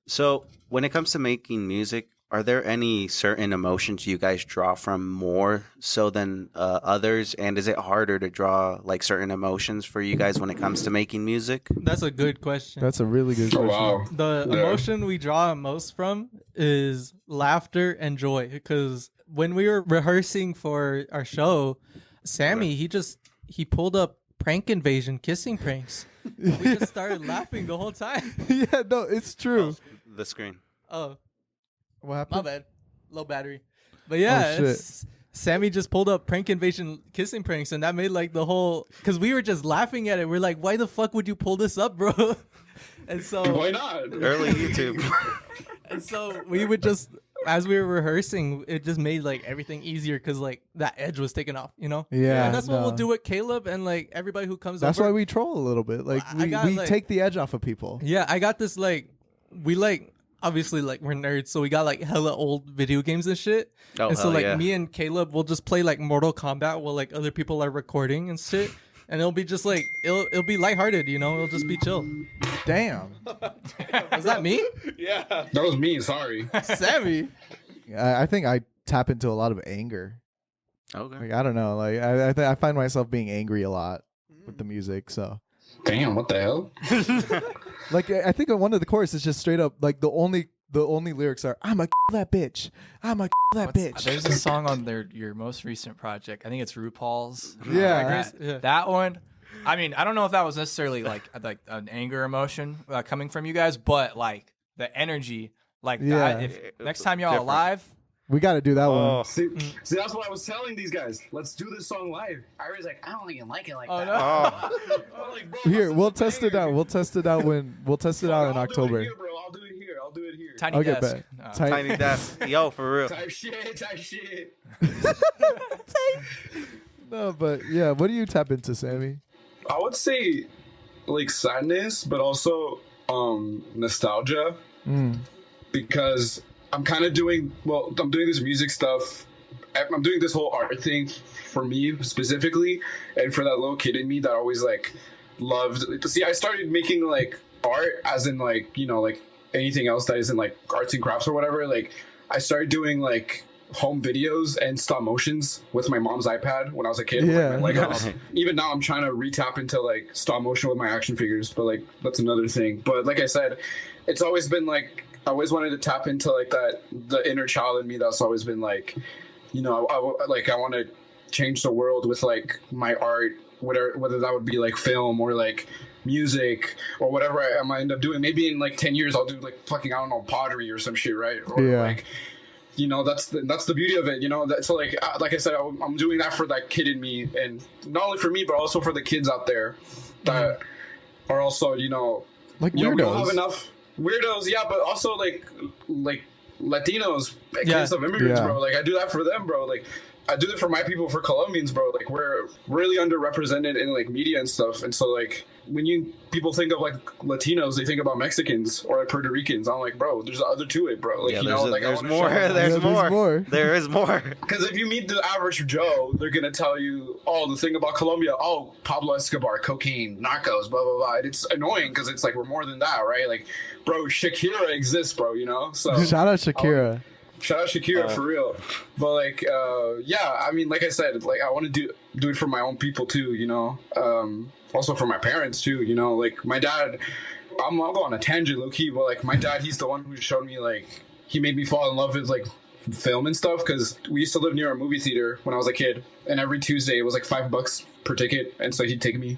So when it comes to making music, are there any certain emotions you guys draw from more so than others? And is it harder to draw like certain emotions for you guys when it comes to making music? That's a good question. That's a really good Oh question. wow. The Yeah. emotion we draw most from is laughter and joy. Because when we were rehearsing for our show, Sammy, he pulled up Prank Invasion kissing pranks. We just started laughing the whole time. Yeah, no, it's true. The screen. Oh, What my happened? bad. Low battery. But yeah, Oh, shit. Sammy just pulled up prank invasion kissing pranks, and that made like the whole because we were just laughing at it. We're like, why the fuck would you pull this up, bro? And so Why not? Early YouTube. and so we would just as we were rehearsing, it just made like everything easier because like that edge was taken off, you know. Yeah, and that's what we'll no. do with Caleb and like everybody who comes. That's over. why we troll a little bit. Like I we got, like- take the edge off of people. Yeah, I got this like we like obviously like we're nerds, so we got like hella old video games and shit. Oh, and so hell like yeah. me and Caleb will just play like Mortal Kombat while like other people are recording and shit. And it'll be just like it'll be lighthearted, you know. It'll just be chill. Damn. Was that me, Yeah. That was me. Sorry. Sammy? I think I tap into a lot of anger. Okay. Like I don't know. Like I find myself being angry a lot with the music. So Damn, what the hell? like I think on one of the choruses is just straight up like the only lyrics are "I'ma kill that bitch. I'ma kill that bitch." There's a song on your most recent project. I think it's RuPaul's. Yeah. That one. I mean, I don't know if that was necessarily like an anger emotion coming from you guys, but like the energy, like Yeah. that. If next time y'all Different. live, We got to do that Oh. one. See, that's what I was telling these guys. Let's do this song live. I was like, I don't even like it like that. no. Oh. I'm like, bro, Here, that's we'll a test it banger. out. We'll test it out in I'll do October. it here, bro. I'll do it here. I'll do it here. Tiny Okay, desk. bet. Tiny desk. Yo, for real. Type shit. No, but yeah, what do you tap into, Sammy? I would say like sadness, but also nostalgia. Because I'm kind of doing I'm doing this music stuff. I'm doing this whole art thing for me specifically, and for that little kid in me that always like loved. See, I started making like art, as in like like anything else that isn't like arts and crafts or whatever. Like I started doing like home videos and stop motions with my mom's iPad when I was a kid. Yeah. Like even now I'm trying to re-tap into like stop motion with my action figures, but like that's another thing. But like I said, it's always been like I always wanted to tap into like the inner child in me that's always been like, I want to change the world with like my art, whether that would be like film or like music or whatever I might end up doing. Maybe in like 10 years I'll do like fucking, I don't know, pottery or some shit, right? Or Yeah. like, that's the beauty of it, so like I said, I'm doing that for that kid in me, and not only for me but also for the kids out there that are also Like we don't have weirdos. enough weirdos, yeah, but also like Latinos, Yeah. kids of immigrants, Yeah. bro. Like I do that for them, bro. Like I do it for my people, for Colombians, bro. Like we're really underrepresented in like media and stuff, and so like when people think of like Latinos, they think about Mexicans or like Puerto Ricans. I'm like, bro, there's other to it, bro. Like Yeah, like I there's wanna more. show them. There's Yeah, there's more. There is more. Because if you meet the average Joe, they're gonna tell you, oh, the thing about Colombia, oh, Pablo Escobar, cocaine, narcos, blah blah blah. And it's annoying because it's like we're more than that, right? Like, bro, Shakira exists, bro. So Shout out Shakira. shout out Shakira for real. But like, yeah, I mean, like I said, like I want to do it for my own people too, also for my parents too, like my dad. I'll go on a tangent, low key, but like my dad, he's the one who showed me like he made me fall in love with like film and stuff, because we used to live near a movie theater when I was a kid, and every Tuesday it was like $5 per ticket, and so he'd take me.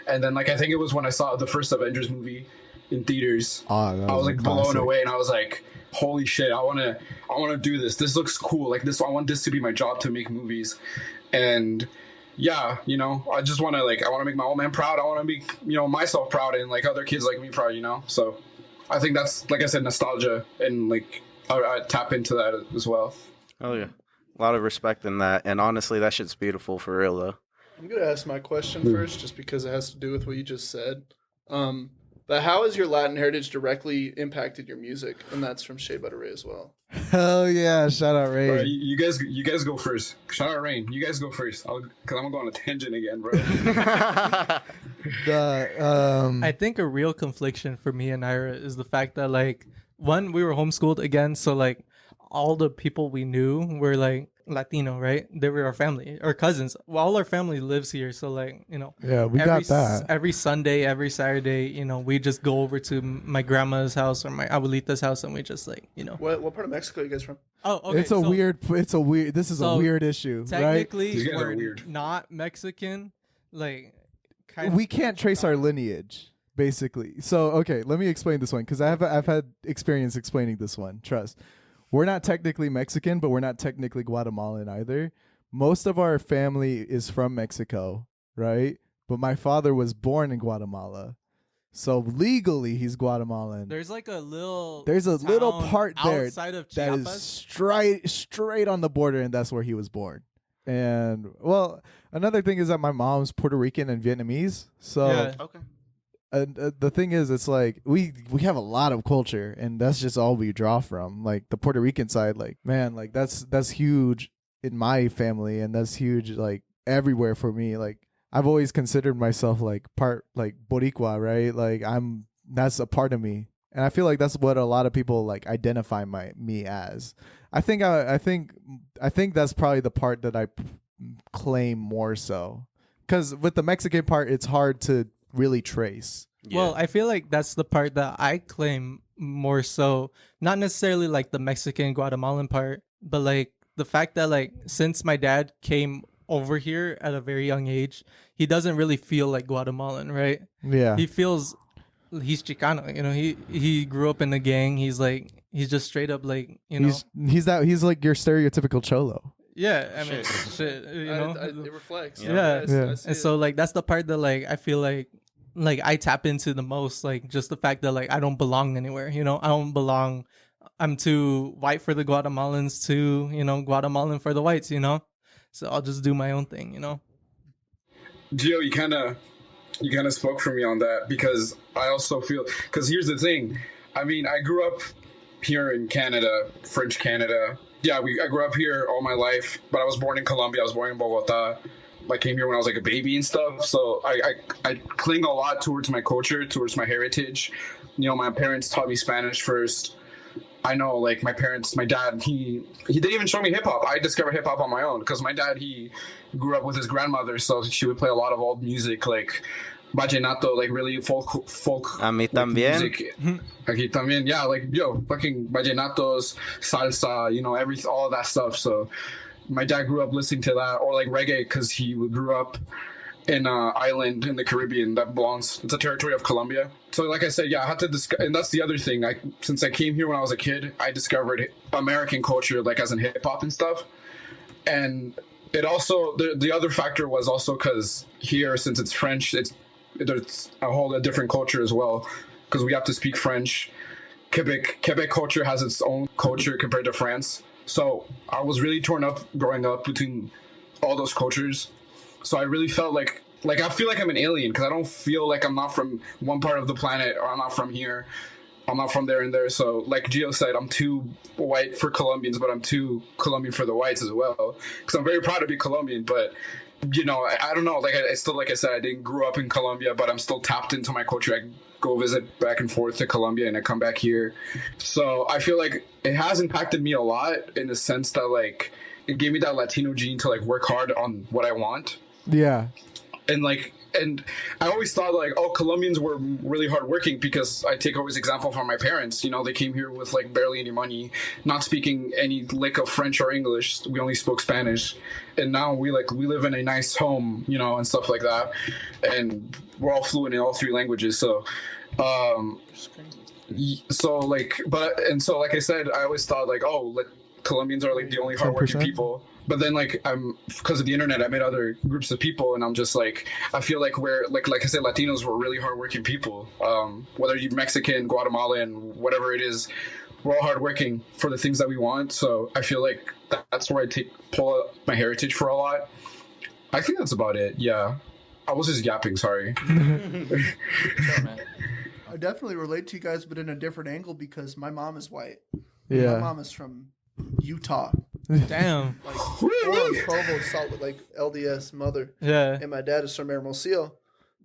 And then like I think it was when I saw the first Avengers movie in theaters, Oh, that I was a like blown classic. away, and I was like, holy shit, I want to do this. This looks cool. Like I want this to be my job, to make movies. And yeah, I just want to I want to make my old man proud. I want to make, myself proud, and like other kids like me proud, So I think that's, like I said, nostalgia, and like I tap into that as well. Oh yeah, a lot of respect in that, and honestly, that shit's beautiful for real though. I'm gonna ask my question first, just because it has to do with what you just said. But how has your Latin heritage directly impacted your music? And that's from Shea Butter Ray as well. Hell yeah! Shout out Ray. All right, you guys go first. Shout out Rain. You guys go first. Because I'm gonna go on a tangent again, bro. I think a real confliction for me and Ira is the fact that like one, we were homeschooled again, so like all the people we knew were like Latino, right? They were our family, our cousins. Well, all our family lives here, so like Yeah, we got that. every Sunday, every Saturday, we just go over to my grandma's house or my abuelita's house, and we just like What part of Mexico are you guys from? Oh, okay. It's a weird. This is a so weird issue, right? Technically, These guys are we're weird. not Mexican. Like, kind We can't trace our lineage, basically. So okay, let me explain this one, because I've had experience explaining this one. Trust. we're not technically Mexican, but we're not technically Guatemalan either. Most of our family is from Mexico, right? But my father was born in Guatemala. So legally he's Guatemalan. There's like a little little town part there outside of that is Chiapas. straight on the border, and that's where he was born. And well, another thing is that my mom's Puerto Rican and Vietnamese. So Yeah. Okay. the thing is, it's like we have a lot of culture, and that's just all we draw from. Like the Puerto Rican side, like man, like that's huge in my family, and that's huge like everywhere for me. Like I've always considered myself like part like Boricua, right? Like that's a part of me, and I feel like that's what a lot of people like identify me as. I think that's probably the part that I claim more so, because with the Mexican part, it's hard to really trace. Well, I feel like that's the part that I claim more so, not necessarily like the Mexican Guatemalan part, but like the fact that like since my dad came over here at a very young age, he doesn't really feel like Guatemalan, right? Yeah. He's Chicano, you know, he grew up in the gang. He's just straight up like, you know. He's like your stereotypical cholo. Yeah, I mean, shit, you know. It reflects. Yeah. Yeah. And so like that's the part that like I feel like I tap into the most, like just the fact that like I don't belong anywhere, you know. I don't belong. I'm too white for the Guatemalans, too, you know, Guatemalan for the whites, you know. So I'll just do my own thing, you know. Gio, you kind of spoke for me on that, because I also feel, because here's the thing. I mean, I grew up here in Canada, French Canada. Yeah, I grew up here all my life, but I was born in Colombia. I was born in Bogota. I came here when I was like a baby and stuff. So I cling a lot towards my culture, towards my heritage. You know, my parents taught me Spanish first. I know, like my dad, he didn't even show me hip hop. I discovered hip hop on my own, because my dad, he grew up with his grandmother, so she would play a lot of old music, like vallenato, like really folk. A mí también. Music. Aquí también, yeah, like fucking vallenatos, salsa, you know, all of that stuff. So my dad grew up listening to that, or like reggae, because he grew up in an island in the Caribbean it's a territory of Colombia. So like I said, yeah, I had to and that's the other thing. Since I came here when I was a kid, I discovered American culture, like as in hip hop and stuff. And it also, the other factor was also because here, since it's French, there's a whole different culture as well, because we have to speak French. Quebec culture has its own culture compared to France. So I was really torn up growing up between all those cultures. So I really felt like I feel like I'm an alien, because I don't feel like I'm not from one part of the planet, or I'm not from here. I'm not from there and there. So like Gio said, I'm too white for Colombians, but I'm too Colombian for the whites as well. Because I'm very proud to be Colombian, but you know, I don't know. Like I still, like I said, I didn't grow up in Colombia, but I'm still tapped into my culture. I go visit back and forth to Colombia, and I come back here. So I feel like it has impacted me a lot, in the sense that like it gave me that Latino gene to like work hard on what I want. Yeah. And I always thought like, oh, Colombians were really hardworking, because I take always example from my parents. You know, they came here with like barely any money, not speaking any lick of French or English. We only spoke Spanish, and now we live in a nice home, you know, and stuff like that. And we're all fluent in all three languages. So, like I said, I always thought like, oh, like Colombians are like the only hardworking 10%. people. But then, like, because of the internet, I met other groups of people, and I'm just like, I feel like we're like I said, Latinos were really hardworking people. Whether you're Mexican, Guatemalan, whatever it is, we're all hardworking for the things that we want. So I feel like that's where I pull out my heritage for a lot. I think that's about it. Yeah, I was just yapping. Sorry. Sure, man. I definitely relate to you guys, but in a different angle, because my mom is white. Yeah. My mom is from Utah. Damn. Like born Provo, Salt, like LDS mother. Yeah. And my dad is from Hermosillo.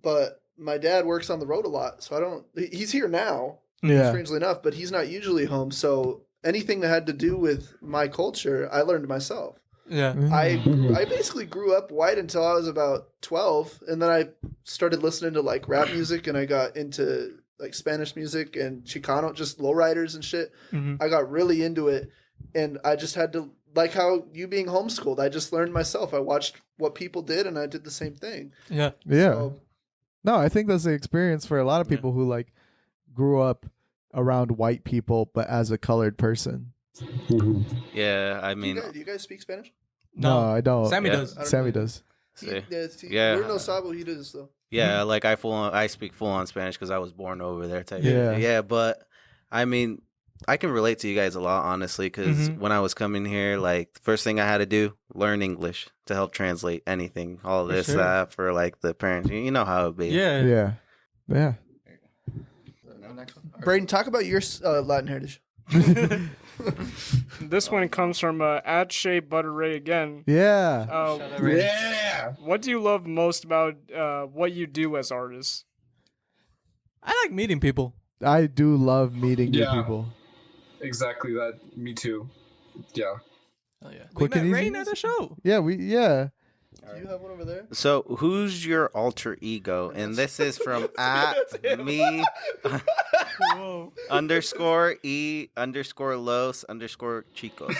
But my dad works on the road a lot, so he's here now, Yeah. strangely enough, but he's not usually home. So anything that had to do with my culture, I learned myself. Yeah. I basically grew up white until I was about 12, and then I started listening to like rap music, and I got into like Spanish music and Chicano, just lowriders and shit. Mhm. I got really into it, and I just had to, like how you being homeschooled, I just learned myself. I watched what people did, and I did the same thing. Yeah. Yeah. So, No, I think that's the experience for a lot of people who like grew up around white people, but as a colored person. Yeah, I Do mean, you guys speak Spanish? No, I don't. Sammy Yeah. does. I don't Sammy know. does. See. Yeah. Yeah. We're no sabo. He does though. yeah, like I speak full on Spanish because I was born over there. Type Yeah. shit. Yeah, but I mean, I can relate to you guys a lot, honestly, because when I was coming here, like the first thing I had to do, learn English to help translate anything, all For this, sure. that, for like the parents. You know how it be. Yeah. Yeah. Yeah. Brayden, talk about your Latin heritage. This one comes from at Shea Butter Ray again. Yeah. Yeah. What do you love most about what you do as artists? I like meeting people. I do love meeting new Yeah. people. Exactly that. Me too. Yeah. Hell yeah. We Quick and met easy? Rain at a show. Yeah, yeah. Do you have one over there? So, who's your alter ego? And this is from at me Whoa. underscore e underscore los underscore chicos.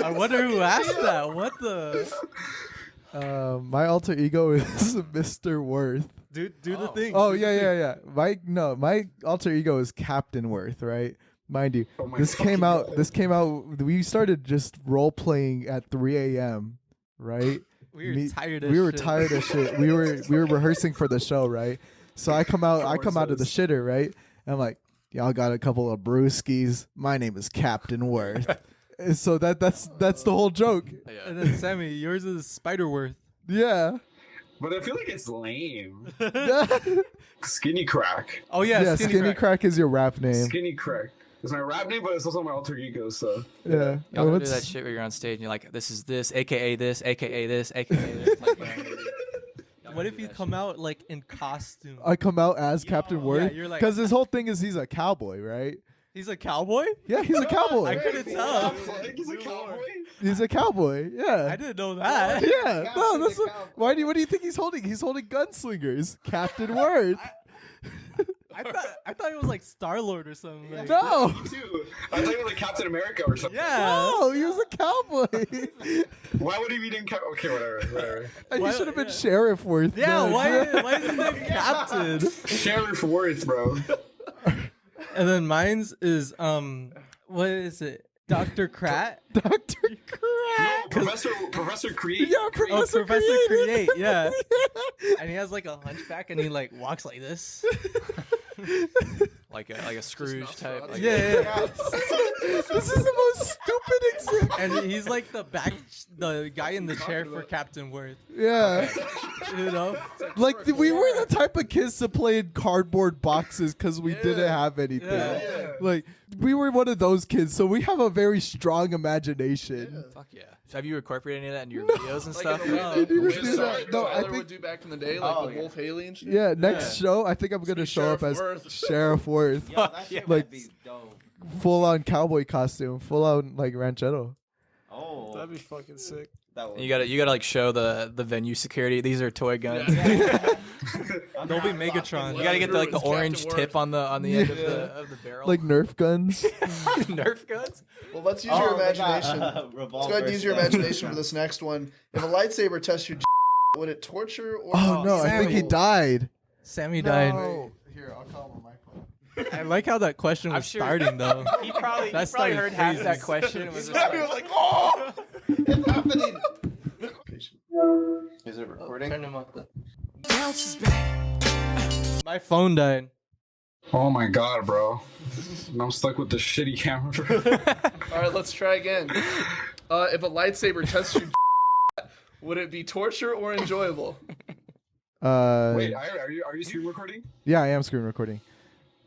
I wonder who asked that. What the? My alter ego is Mr. Worth. Do the thing. Oh Do the yeah, thing. yeah. My alter ego is Captain Worth, right? Mind you, Oh my this came fucking out. God. This came out. We started just role playing at 3 a.m. Right? We were Me- tired of we were shit. tired of shit. We were rehearsing for the show, right? So I come out of the shitter, right? And I'm like, y'all got a couple of brewskis. My name is Captain Worth. And so that's the whole joke. And then Sammy, yours is Spiderworth. Yeah. But I feel like it's lame. yeah, Skinny Crack. Oh yeah, Skinny Crack is your rap name. Skinny Crack. It's my rap name, but it's also my alter ego, so. Yeah. Y'all Oh, gonna do what's- that shit where you're on stage and you're like, this is this, aka this, aka this, aka this. Like, What if you come out like in costume? I come out as Captain Worth you're like- because his whole thing is he's a cowboy, right? He's a cowboy? Yeah, he's a cowboy. I couldn't tell. He's a cowboy? He's a cowboy. Yeah. I didn't know that. Yeah. No, that's what do you think he's holding? He's holding gunslingers. Captain Worth. I thought it was like Star-Lord or something. Like, No. Me too. I thought you were like Captain America or something. Yeah. No, he was a cowboy. Why would he be named Captain? Okay, whatever. And Why- he should have been yeah. Sheriff Worth. Yeah, then. why is his name Captain? Sheriff Worth, bro. And then mine's is what is it? Dr. Krat? Dr. No, Crack. Professor Creed. Yeah, Oh, Professor Professor Create. Create, yeah. And he has like a hunchback and he like walks like this. like a Scrooge type. Like Yeah. This is the most stupid example. And he's like the guy in the chair for Captain Worth. Yeah. You know? Like we were the type of kids to play in cardboard boxes because we didn't have anything. Yeah. Like we were one of those kids, so we have a very strong imagination. Fuck yeah. So have you incorporated any of that in your videos and stuff? They do Which do that. No, I Tyler think would do back in the day, like with Wolf Haley and shit. yeah. Next show, I think I'm gonna show up as Sheriff Worth. Sheriff Worth, that shit Like- might be dope. full on cowboy costume, full on like ranchero. Oh, That'd be fucking sick. that would You gotta like show the venue security. These are toy guns. They'll be Megatron. You gotta get the, like the Captain orange Worth. tip on the end of the barrel. Like Nerf guns. Nerf guns. Well, let's use your imagination. Let's go ahead and use your imagination for this next one. If a lightsaber touched your would it torture or Oh no, I think he enjoyable? died. Sammy died. Here, I'll call him on my phone. I like how that question was sure- starting though. He probably That started heard half crazy. that question and was just Sammy like, was like, oh, it's happening. Is it recording? Turn him up. My phone died. Oh my god, bro. And I'm stuck with the shitty camera. All right, let's try again. If a lightsaber touched your would it be torture or enjoyable? Wait, are you screen recording? Yeah, I am screen recording.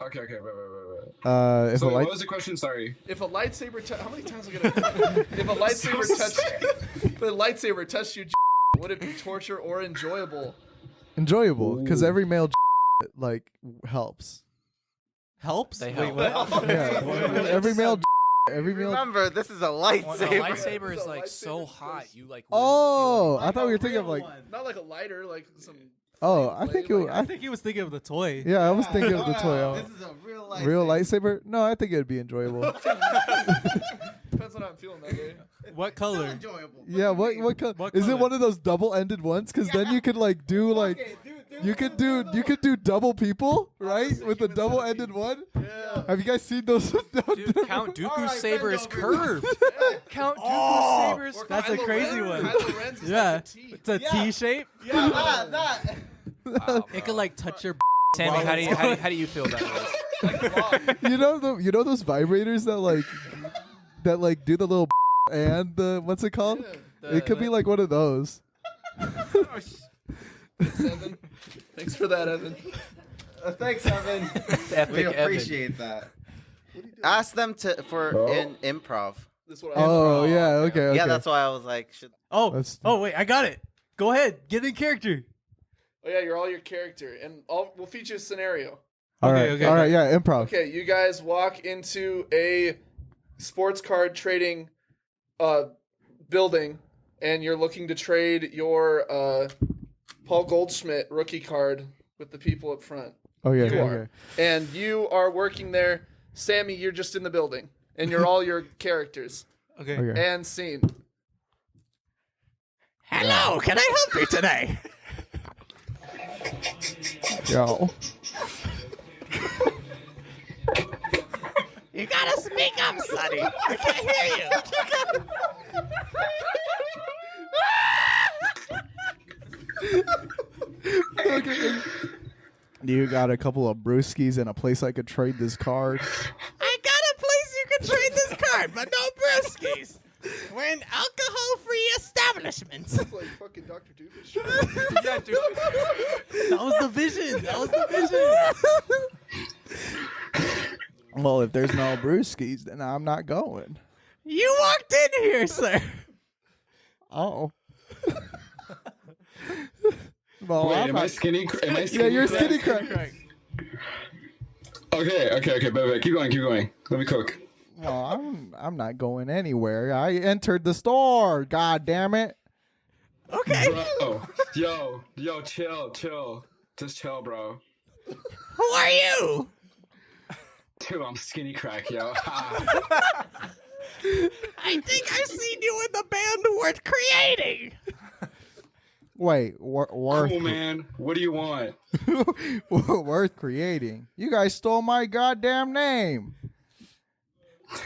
Okay, wait. If So a light, what was the question? Sorry. If a lightsaber how many times am I gonna if a lightsaber touched your would it be torture or enjoyable? enjoyable, because every male like helps. Helps? They Wait, help. what? Yeah, every male. Remember, this is a well, the lightsaber. lightsaber is The like lightsaber so is hot. You like. Oh, I thought we were thinking of like. Not like a lighter, like some. Oh, flame I think blade, it. like- I think he was thinking of the toy. Yeah, I was thinking of the toy. This is a real lightsaber. Real lightsaber? No, I think it'd be enjoyable. Depends on how I'm feeling that day. What color? Enjoyable. Yeah, what What is it? color? One of those double-ended ones? Because then you could like do like. Okay, dude, You could do double people, right? With a double-ended one. Yeah. Have you guys seen those? Dude, Count Dooku's Alright, saber bend is over. curved. Yeah. Count Dooku's saber is Or That's a Kylo crazy Ren. one. Kylo Ren's is Yeah, like a T. it's a T shape. Yeah, that. It could like touch your. Sammy, While how do it's you going. how do you feel about this? you know those vibrators that like do the little and the what's it called? It could be like one of those. Evan. Thanks for that, Evan. Thanks, Evan. Epic We Evan. appreciate that. Ask them in improv. This is what I Oh yeah, okay. Yeah, that's why I was like, should That's- Oh wait, I got it. Go ahead, get in character. Oh yeah, you're all your character, and we'll feature a scenario. all Okay, right. okay. All right, yeah, improv. Okay, you guys walk into a sports card trading building, and you're looking to trade your Paul Goldschmidt rookie card with the people up front. Oh yeah, You okay. are. And you are working there. Sammy, you're just in the building, and you're all your characters. Okay. Okay. And scene. Hello, can I help you today? Yo. You gotta speak up, Sonny. I can't hear you. Okay. You got a couple of brewskis and a place I could trade this card. I got a place you can trade this card, but no brewskis. We're an alcohol-free establishment. It's like fucking Dr. Doofus. Yeah, dude. That was the vision. That was the vision. Well, if there's no brewskis, then I'm not going. You walked in here, sir. Oh. Well, Wait, I'm am I not- skinny? Am I Yeah, skinny? you're crack? skinny crack. Okay. But keep going. Let me cook. Well, I'm not going anywhere. I entered the store. God damn it. Okay. Bro, yo, chill. Just chill, bro. Who are you? Dude, I'm skinny crack, yo. I think I've seen you in the band Worth Creating. Wait, worth Cool, man. What do you want? worth creating. You guys stole my goddamn name.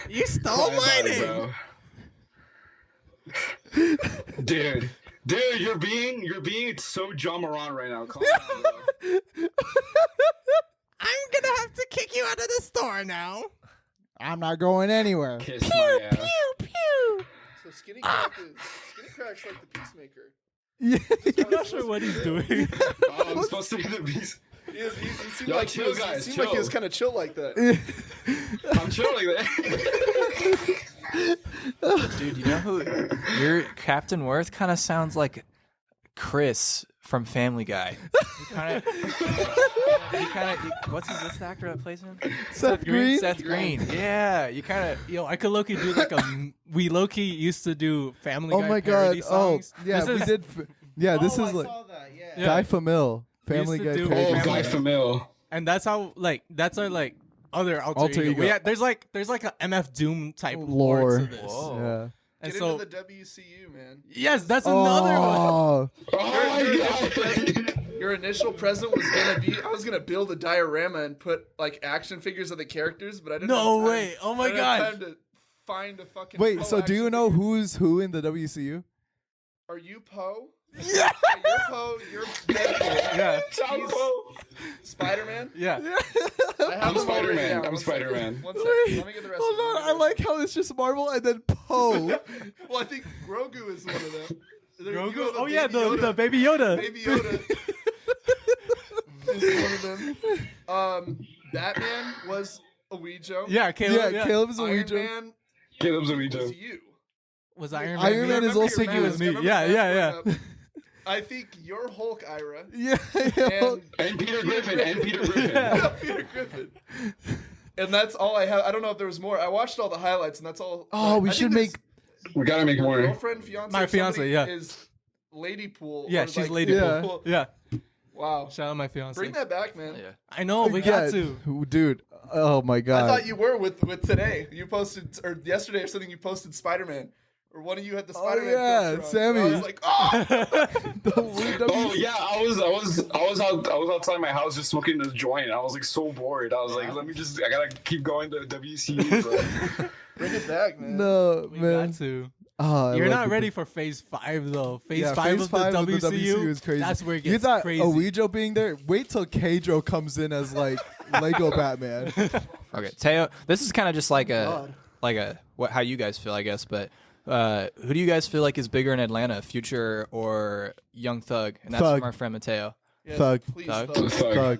You stole my Bye, name. bro. Dude, you're being so John Moran right now. Calm down, bro. I'm gonna have to kick you out of the store now. I'm not going anywhere. Kiss my ass. Pew. So Skinny Crack's like the peacemaker. Yeah. I'm not sure what he's doing. Oh, I'm supposed to be the beast. He seemed Yo, like chill, he was, guys, seemed like he chill. was kind of chill like that. I'm chilling there. Dude, you know who your Captain Worth kind of sounds like Chris from Family Guy. He kind of what's this actor that plays him? Seth Green. Seth Green. Yeah, you kind of Yo, I could low-key do like we low-key used to do Family Oh Guy my parody god. Oh, songs. yeah, This we is- did. Yeah, this Oh, is I like saw that. Yeah. Yeah. Guy Famil. We used Family to Guy do parody. Oh, Family Guy Guy. Famil. And that's how that's our like other alter, Alter ego. ego. Yeah, there's like a MF Doom type Lore. lore to this. Whoa. Yeah. And Get so into the WCU, man. yes, that's another one. Oh, Oh my god. Your initial present was gonna be I was gonna build a diorama and put like action figures of the characters, but I didn't. No have time. way. Oh my I didn't have gosh. time to find a fucking. wait. Poe So do you action know figure. who's who in the WCU? Are you Poe? Yeah. You're Poe. You're Deadpool. Yeah. Spider-Man. Yeah. I have I'm them all written Spider-Man. down. I'm One second. Spider-Man. One second. Let me get the rest Hold of them. on. I like how it's just Marvel and then Poe. Well, I think Grogu is one of them. There you Grogu? go, Oh yeah, Baby the Baby Yoda. Baby Yoda is one of them. Batman was a Ouija. Yeah, Caleb. yeah, Yeah, Caleb's a Iron Ouija. Man Caleb's a was Ouija. you. Was Iron Man? Iron Man me? is I also remember your was mask. me. I Yeah, remember yeah, the mask going up. I think you're Hulk, Ira. Yeah. yeah. And Peter Griffin. Peter Griffin. And that's all I have. I don't know if there was more. I watched all the highlights, and that's all. Oh, we I should think make. We gotta make there's more. girlfriend, fiance. My or somebody fiance, yeah. Is Lady Pool. Yeah, or she's like, Lady Yeah. Pool. Yeah. Wow. Shout out my fiance. Bring that back, man. yeah. I know we got Yeah, to. dude. Oh my god. I thought you were with today. You posted or yesterday or something. You posted Spider-Man. Or one of you had the Oh, Spider-Man yeah, filter on. Sammy. I was like, Oh yeah, I was outside my house just smoking this joint. I was like so bored. I was like, I gotta keep going to WCU, bro. bring it back, man. No, We man. got to. Oh, I You're love not the- ready for phase 5 though. Phase Yeah, 5 phase of the five WCU, is crazy. That's where it You gets thought crazy. Ouijo being there? Wait till Kdro comes in as like Lego Batman. Okay, Teo, this is kind of just like God. how you guys feel, I guess. But who do you guys feel like is bigger in Atlanta, Future or Young Thug? And that's Thug. from our friend Mateo. Yes, Thug. Please, Thug. Thug. Thug.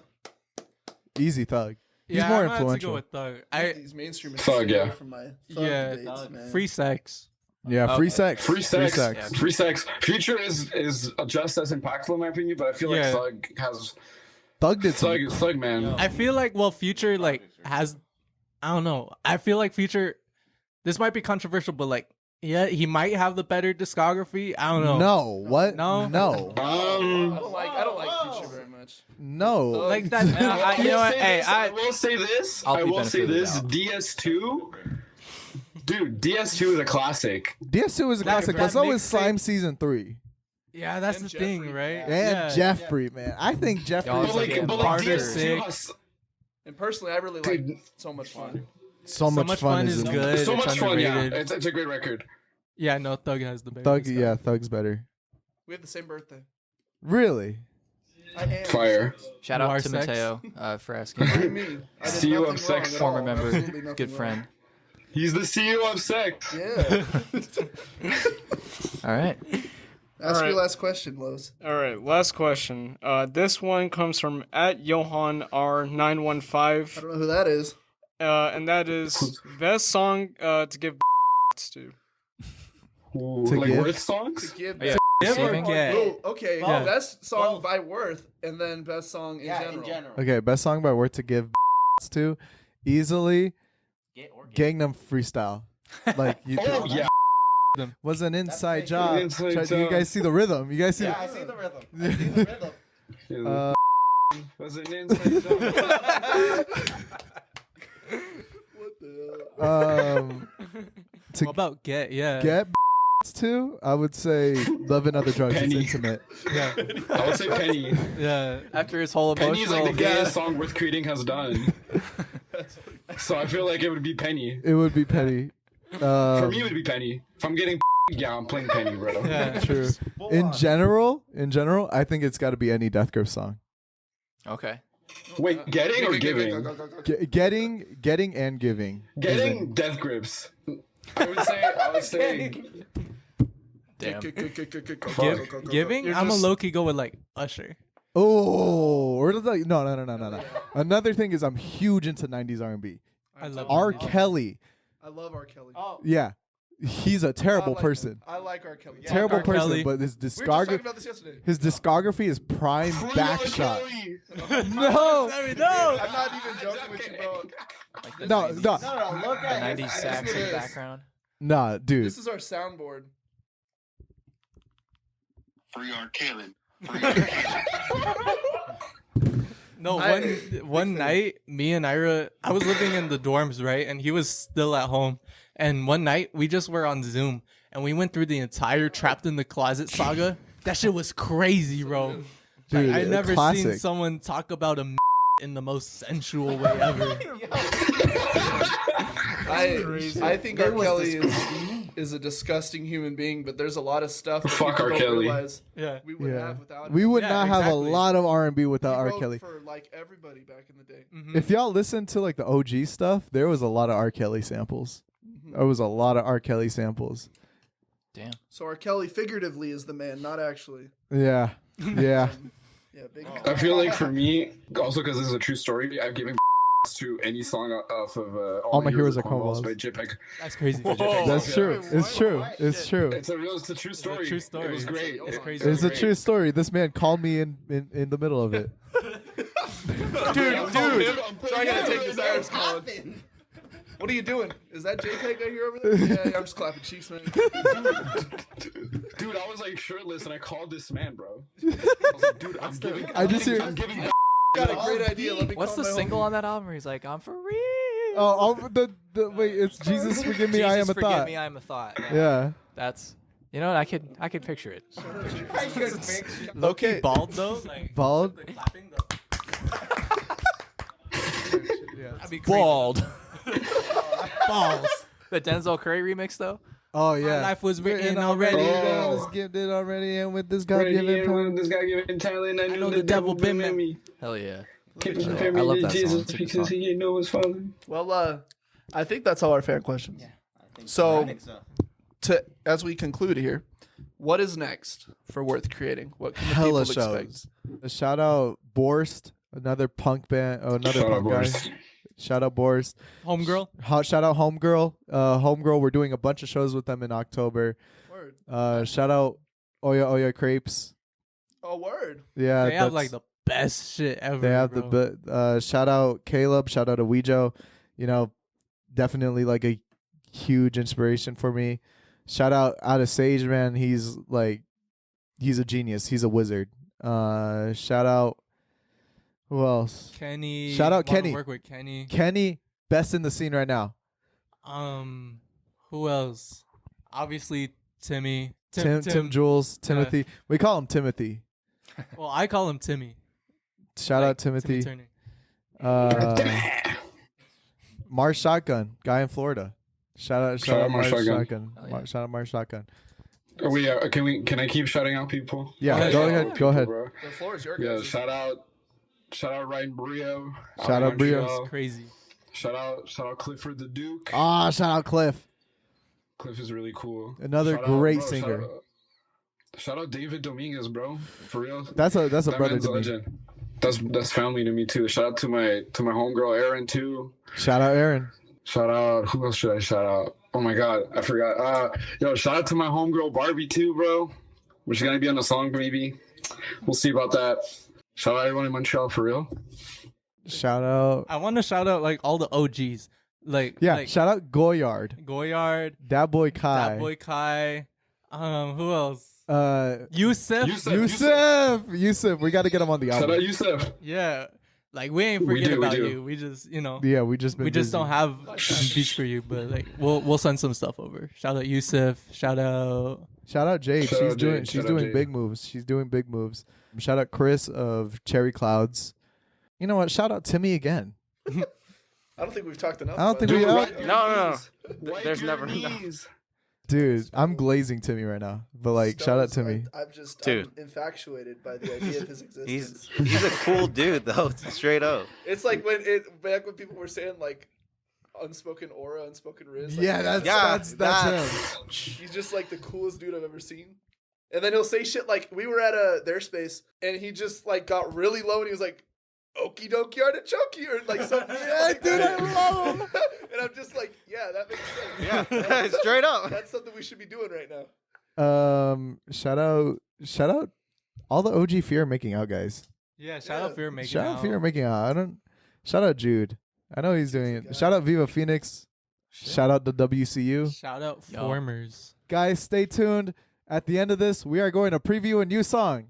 Easy Thug. He's yeah, more I'm gonna have to influential. go with Thug. These mainstream Thug, stay away yeah. from my Thug Yeah, debates, man. free sex. Yeah, free Okay. sex. Free sex, Yeah. free sex. Future is just as impactful in my opinion, but I feel like Yeah. Thug has Thug did some. Thug man. I feel like Future like has, I don't know. I feel like Future. This might be controversial, but like, yeah, he might have the better discography. I don't know. No, what? No? No. I don't like Future very much. No. Like that. you know what? Hey, I will say this. I'll I be will say benefit of the this. doubt. DS2, dude. DS2 is a classic. DS2 is a classic, but that so is mixtape- Slime Season 3. Yeah, that's And the thing, Jeffrey. right? And yeah. Jeffrey, man. I think Jeffrey Y'all is like like it, but Carter DS2 Six. has And personally, I really Dude. like So Much Fun. so much fun is in- good. so It's much fun. Yeah, underrated. it's a great record. Yeah, no, Thug has the better. Thug, discography. yeah, Thug's better. We have the same birthday. Really? I am. Fire. Shout You out are to sex? Mateo for asking. What do you mean? I did See you nothing of sex, wrong at Former all. member, Absolutely nothing good wrong. friend. He's the CEO of Sex. Yeah. All right. Ask Alright. your last question, Lowe's. All right, last question. This one comes from @Johan R915, I don't know who that is. and that is best song to give to. Ooh, To like give? Worth songs. Give Yeah. Give or Receiving? get? Oh, okay. Yeah. Best song by Worth, and then best song in general. Okay, best song by Worth to give to? Easily Gangnam Freestyle. Like, you Oh yeah. was an inside job. Inside You job. guys see the rhythm. You guys see I see the rhythm. I see the rhythm. Uh, Was an inside job. to What about Get? Yeah. get to, I would say Love and Other Drugs. Penny. It's intimate. Yeah. I would say Penny. Yeah. After his whole Penny is like the emotional, gayest song WrthCr8ting has done. So I feel like it would be Penny. It would be Penny. For me, it would be Penny. If I'm getting yeah, I'm playing Penny, bro. Yeah. True. In general, I think it's got to be any Death Grip song. okay. Wait, getting or giving? Getting and giving. Getting death grips. I would say. Damn. Giving? You're I'm a just- low key go with like Usher. Oh, or like no. Another thing is I'm huge into 90s R&B. I love R. it. Kelly. I love R. Kelly. Yeah. He's a terrible I like person. him. I like R. Kelly. Terrible R. person, Kelly. but his We were just talking discography about this yesterday. his discography is prime back shot. No. I'm not even joking with you, bro. No, Look The at 90s sax in the background. nah, dude. This is our soundboard. Free R. Kelly. Free R. Kelly. No, one night, me and Ira, I was living in the dorms, right? And he was still at home. And one night, we just were on Zoom. And we went through the entire Trapped in the Closet saga. That shit was crazy, bro. Dude, I never classic. seen someone talk about a in the most sensual way ever. I think R. Kelly is a disgusting human being, but there's a lot of stuff that Fuck people R. don't Kelly. realize Yeah. we would Yeah. have without him. We would Yeah, not have exactly. a lot of R&B He without R. wrote Kelly. for like everybody back in the day. If y'all listen to like the OG stuff, there was a lot of R. Kelly samples. There was a lot of R. Kelly samples. Damn. So R. Kelly figuratively is the man, not actually. Yeah. Yeah. Yeah, big. I feel like for me, also because this is a true story, I've given to any song off of All My Heroes Are Cornwalls Cornwalls. by JPEG. That's crazy. That's true. It's true. It's true. It's a true story. true story. It was great. It's It- crazy. it was It's a great. true story. This man called me in the middle of it. Dude. So I gotta take this Irish calling. What are you doing? Is that JPEG I hear over there? Yeah, I'm just clapping cheeks, man. Dude, I was like shirtless and I called this man, bro. I was like, dude, I'm giving. I just hear. I'm giving. Got a great idea. Let me What's call the my single homie. on that album where he's like, I'm for real? Oh, wait, it's Jesus, forgive me, I Jesus, am a forgive thought. me, I am a thought. Yeah. That's you know what, I could picture it. Okay. Bald though, like Bald. the clapping. That'd be crazy. Bald. Balls. The Denzel Curry remix though. Oh My yeah. life was written already. already. Oh. Was gifted already, and with this Right God-given here, power. with this God-given talent, I know the devil been with me. Hell yeah. Keep I comparing love me to that song. Jesus It's a good because song. he didn't know his father. Well, I think that's all our fan questions. So, as we conclude here, what is next for Worth Creating? What can the Hella people expect? shows. A shout out Borst, another punk band. Oh, another Shout out, punk guy. Boris. Shout out Borst. Homegirl. Shout out Homegirl. Homegirl. We're doing a bunch of shows with them in October. Word. Shout out Oya Crepes. Oh, word. Yeah, They have that's- like the best shit ever. They have bro. the shout out Caleb, shout out Awejo, you know, definitely like a huge inspiration for me. Shout out of Sage, man. He's a genius. He's a wizard. Shout out who else? Kenny. Shout out wanna Kenny. Work with Kenny. Kenny, best in the scene right now. Who else? Obviously Timmy. Tim Jules, Timothy. We call him Timothy. Well, I call him Timmy. Shout Like out Timothy. Timmy Mars Shotgun, guy in Florida. Shout out Mars Shotgun. Hell yeah. Shout out Mars Shotgun. Are we? Can I keep shouting out people? Yeah, Go go ahead. Bro. The floor is your Yeah, guys'. shout out Ryan Brio. Shout out Brio. Montreal. Turner. Crazy. Shout out Clifford the Duke. Ah, shout out Cliff. Cliff is really cool. Another Shout out, great bro, singer. Shout out David Dominguez, bro. For real. That's a That brother man's to me. legend. That's family to me too. Shout out to my homegirl Erin too. Shout out Aaron. Shout out, who else should I shout out? Oh my god, I forgot. Yo, shout out to my homegirl Barbie too, bro. She's gonna be on the song maybe. We'll see about that. Shout out everyone in Montreal for real. Shout out. I want to shout out like all the OGs. Like Shout out Goyard. Goyard, Dat Boy Kai. that boy Kai. Who else? Yusef. Yusef. Yusef. We got to get him on the Shout out album. Yusef. Yeah. Like we ain't We forget do, we about do. you. We just Yeah, we just don't have beats for you, but like we'll send some stuff over. Shout out Yusef. Shout out. Shout out Jade. Shout She's out doing Jade. she's Shout out doing Jade. big moves. She's doing big moves. Shout out Chris of Cherry Clouds. You know what? Shout out Timmy again. I don't think we've talked enough. I don't think about we it. have. No. Wipe There's your never enough. knees. Dude, I'm glazing Timmy right now. But like, shout out Timmy. Dude. I'm infatuated by the idea of his existence. He's a cool dude though, straight up. It's like back when people were saying like unspoken aura, unspoken riz. Like, Yeah, that's that's him. he's just like the coolest dude I've ever seen. And then he'll say shit like we were at their space and he just like got really low and he was like, "Okie dokie artichoke," or like something. Yeah, dude, I love him. And I'm just like, yeah, that makes sense. Yeah, straight up. That's something we should be doing right now. Shout out all the OG Fear making out guys. Yeah, shout out Fear making Shout out out. Fear making out. Shout out Jude. I know he's doing it. Shout out Viva Phoenix. Shout out to WCU. Shout out Yo. Formers. Guys, stay tuned. At the end of this, we are going to preview a new song.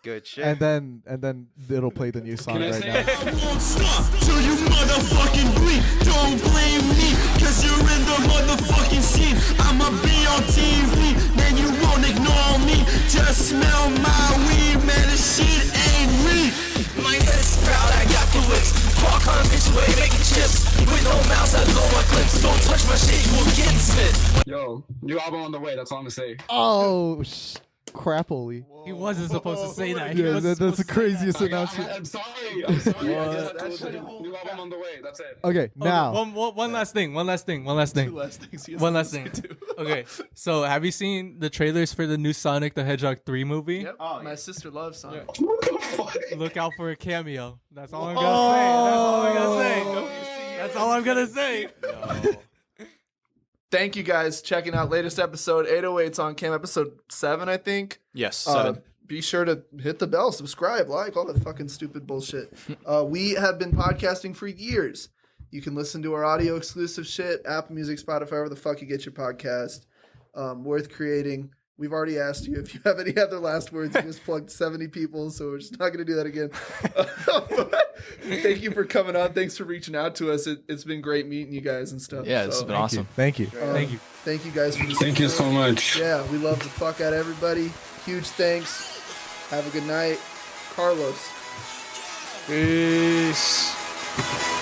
Good shit. And then it'll play the new song Can I right say now. it? Won't stop till you motherfucking bleed. Don't blame me, cause you're in the motherfucking scene. I'ma be on TV, man, you won't ignore me. Just smell my weed, man, this shit ain't weed. My head's proud, I got the whips. Park on this way, making chips. With no mouse, I blow my clips. Don't touch my shit, you will get spit. Yo, new album on the way. That's all I'm gonna say. Oh, crapoly. He wasn't supposed to say that. Yeah, that's the craziest announcement. I'm sorry. I'm sorry. What? That's new album on the way. That's it. Okay, now. One last thing. One last thing. One last thing. Two last things. he has One to last say thing. too. Okay, so have you seen the trailers for the new Sonic the Hedgehog 3 movie? Yep. My sister loves Sonic. What the fuck? Look out for a cameo. That's all I'm gonna say. That's all I'm gonna say. That's all I'm gonna say. Thank you guys checking out latest episode 808's on cam, episode 7, I think. Yes, 7. Be sure to hit the bell, subscribe, like, all that fucking stupid bullshit. We have been podcasting for years. You can listen to our audio exclusive shit, Apple Music, Spotify, wherever the fuck you get your podcast. Worth Creating. We've already asked you if you have any other last words. You just plugged 70 people, so we're just not going to do that again. thank you for coming on. Thanks for reaching out to us. It's been great meeting you guys and stuff. Yeah, this has been awesome. Thank you. Thank you. Thank you guys for the Thank you so much. Yeah, we love the fuck out of everybody. Huge thanks. Have a good night. Carlos. Peace.